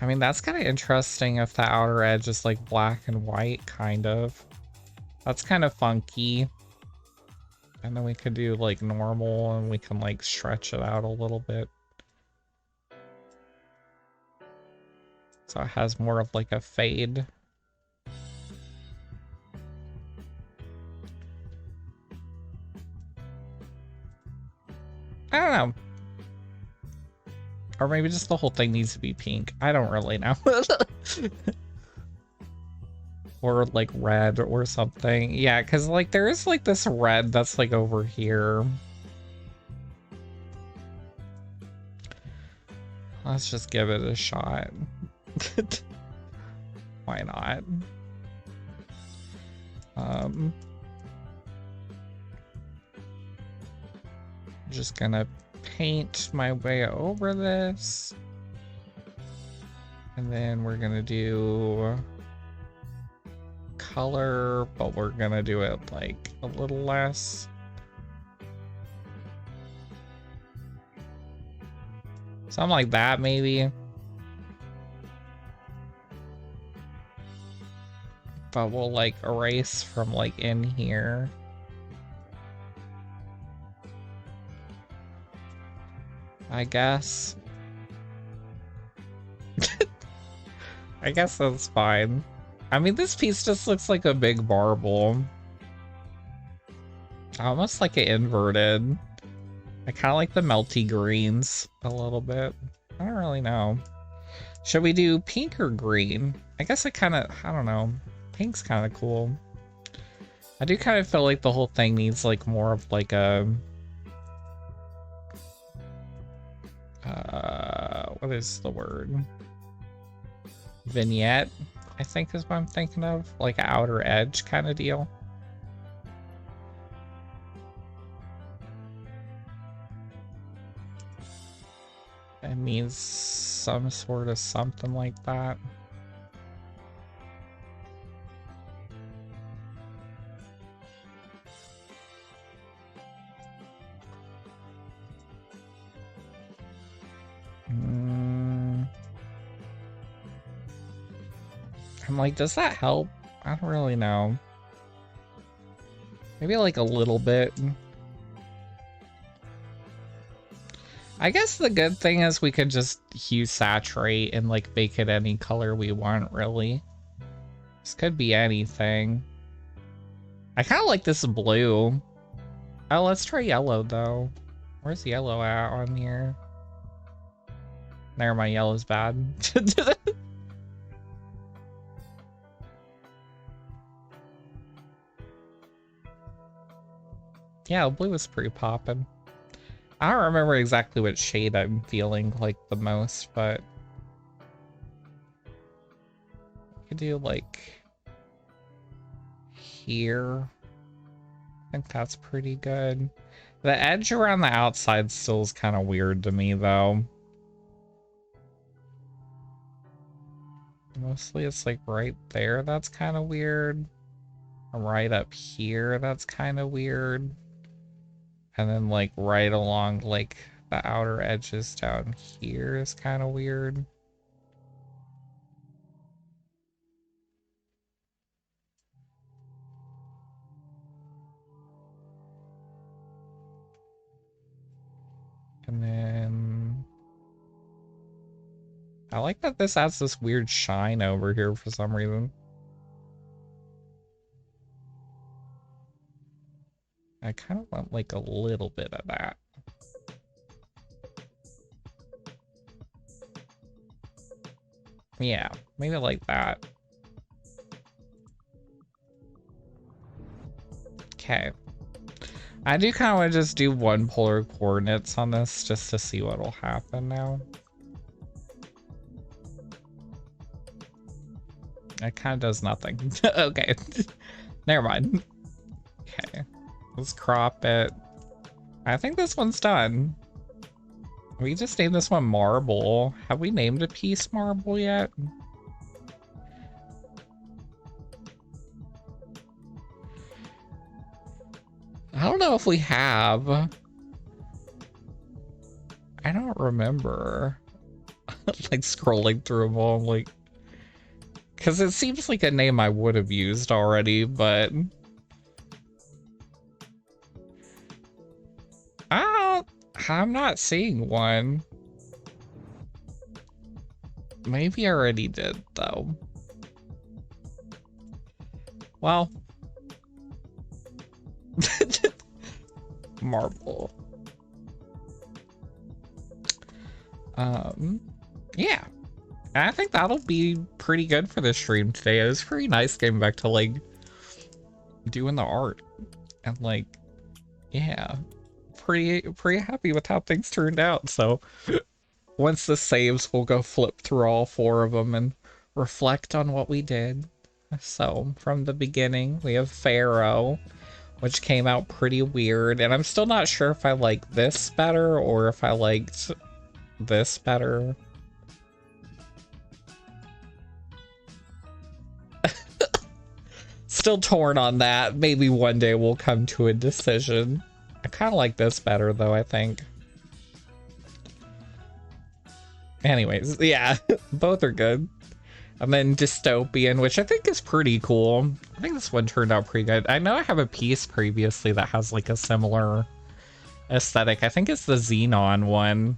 I mean, that's kind of interesting if the outer edge is like black and white, kind of. That's kind of funky. And then we could do like normal and we can like stretch it out a little bit. So it has more of like a fade. I don't know. Or maybe just the whole thing needs to be pink. I don't really know. Or like red or something. Yeah, because like there is like this red that's like over here. Let's just give it a shot. Why not? Just gonna paint my way over this. And then we're gonna do color, but we're gonna do it like a little less. Something like that, maybe. But we'll like erase from like in here. I guess. I guess that's fine. I mean, this piece just looks like a big marble. Almost like an inverted. I kind of like the melty greens a little bit. I don't really know. Should we do pink or green? I guess I don't know. Pink's kind of cool. I do kind of feel like the whole thing needs like more of like a... what is the word? Vignette, I think is what I'm thinking of. Like an outer edge kind of deal. It means some sort of something like that. I'm like, does that help? I don't really know. Maybe like a little bit. I guess the good thing is we could just hue saturate and like make it any color we want, really. This could be anything. I kind of like this blue. Oh, let's try yellow though. Where's yellow at on here? Never mind, yellow's bad. Yeah, blue is pretty poppin'. I don't remember exactly what shade I'm feeling like the most, but I could do like here. I think that's pretty good. The edge around the outside still is kind of weird to me, though. Mostly it's like right there, that's kind of weird. Right up here, that's kind of weird. And then like right along like the outer edges down here is kind of weird. And then I like that this adds this weird shine over here for some reason. I kind of want like a little bit of that. Yeah, maybe like that. Okay. I do kind of want to just do one polar coordinates on this just to see what will happen now. It kind of does nothing. Okay. Never mind. Okay. Let's crop it. I think this one's done. We just named this one Marble. Have we named a piece Marble yet? I don't know if we have. I don't remember. Like scrolling through them all, like, because it seems like a name I would have used already, but I'm not seeing one. Maybe I already did, though. Well. Marble. Yeah. I think that'll be pretty good for the stream today. It was pretty nice getting back to, like, doing the art. And, like, yeah. Pretty happy with how things turned out, so once this saves, we'll go flip through all 4 of them and reflect on what we did. So, from the beginning, we have Pharaoh, which came out pretty weird, and I'm still not sure if I like this better or if I liked this better. Still torn on that. Maybe one day we'll come to a decision. I kind of like this better, though, I think. Anyways, yeah, both are good. And then Dystopian, which I think is pretty cool. I think this one turned out pretty good. I know I have a piece previously that has like a similar aesthetic. I think it's the Xenon one,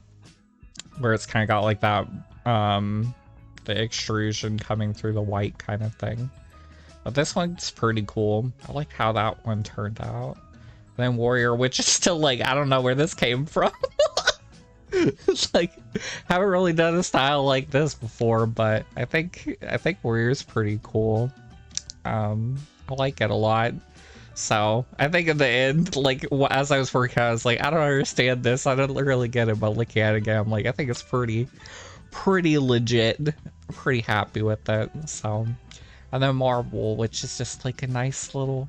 where it's kind of got like that, the extrusion coming through the white kind of thing. But this one's pretty cool. I like how that one turned out. And then Warrior, which is still like, I don't know where this came from. It's like, haven't really done a style like this before, but I think Warrior's pretty cool. I like it a lot. So I think in the end, like, as I was working, I was like, I don't understand this. I don't really get it, but looking at it again, I'm like, I think it's pretty legit. Pretty happy with it. So, and then Marble, which is just like a nice little,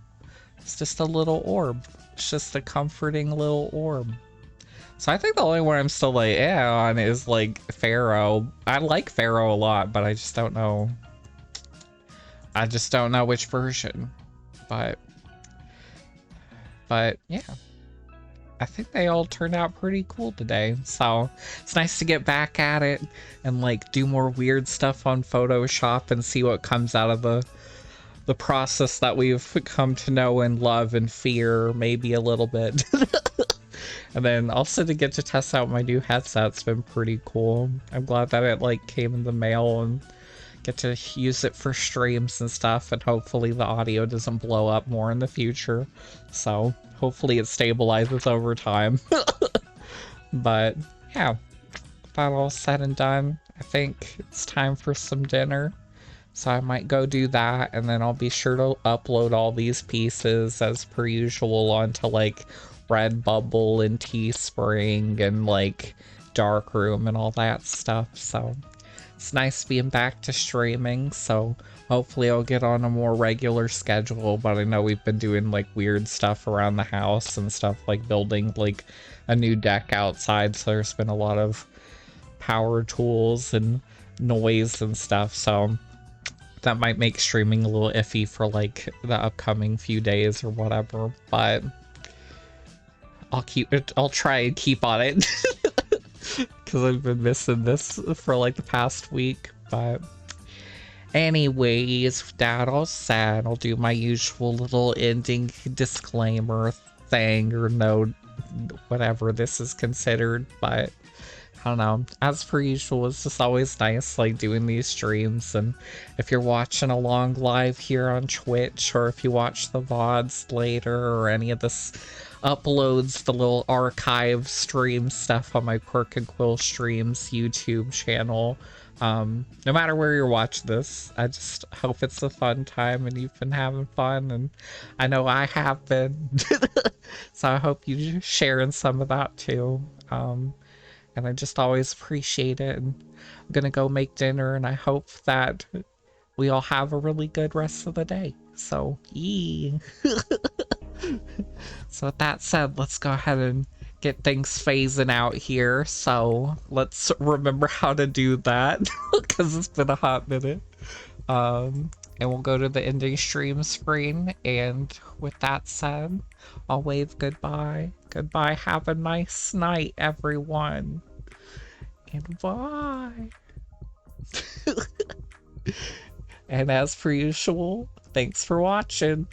it's just a little orb. It's just a comforting little orb. So I think the only one I'm still like, yeah, on is like Pharaoh. I like Pharaoh a lot, but I just don't know. I just don't know which version. But yeah. I think they all turned out pretty cool today. So it's nice to get back at it and like do more weird stuff on Photoshop and see what comes out of the process that we've come to know and love and fear maybe a little bit. And then also to get to test out my new headset's been pretty cool. I'm glad that it like came in the mail and get to use it for streams and stuff, and hopefully the audio doesn't blow up more in the future. So hopefully it stabilizes over time. But yeah, that all said and done, I think it's time for some dinner. So I might go do that, and then I'll be sure to upload all these pieces as per usual onto like Redbubble and Teespring and like Darkroom and all that stuff. So it's nice being back to streaming. So hopefully I'll get on a more regular schedule, but I know we've been doing like weird stuff around the house and stuff, like building like a new deck outside, so there's been a lot of power tools and noise and stuff, so that might make streaming a little iffy for like the upcoming few days or whatever, but I'll try and keep on it because I've been missing this for like the past week. But anyways, with that all said, I'll do my usual little ending disclaimer thing, or no, whatever this is considered. But I don't know, as per usual, it's just always nice like doing these streams. And if you're watching along live here on Twitch, or if you watch the VODs later, or any of this uploads, the little archive stream stuff on my Quirk and Quill streams YouTube channel, no matter where you're watching this, I just hope it's a fun time and you've been having fun, and I know I have been. So I hope you're sharing some of that too. And I just always appreciate it. And I'm gonna go make dinner, and I hope that we all have a really good rest of the day. So, yee. So with that said, let's go ahead and get things phasing out here. So let's remember how to do that, because it's been a hot minute. And we'll go to the ending stream screen, and with that said, I'll wave goodbye. Goodbye, have a nice night, everyone. And bye. And as per usual, thanks for watching.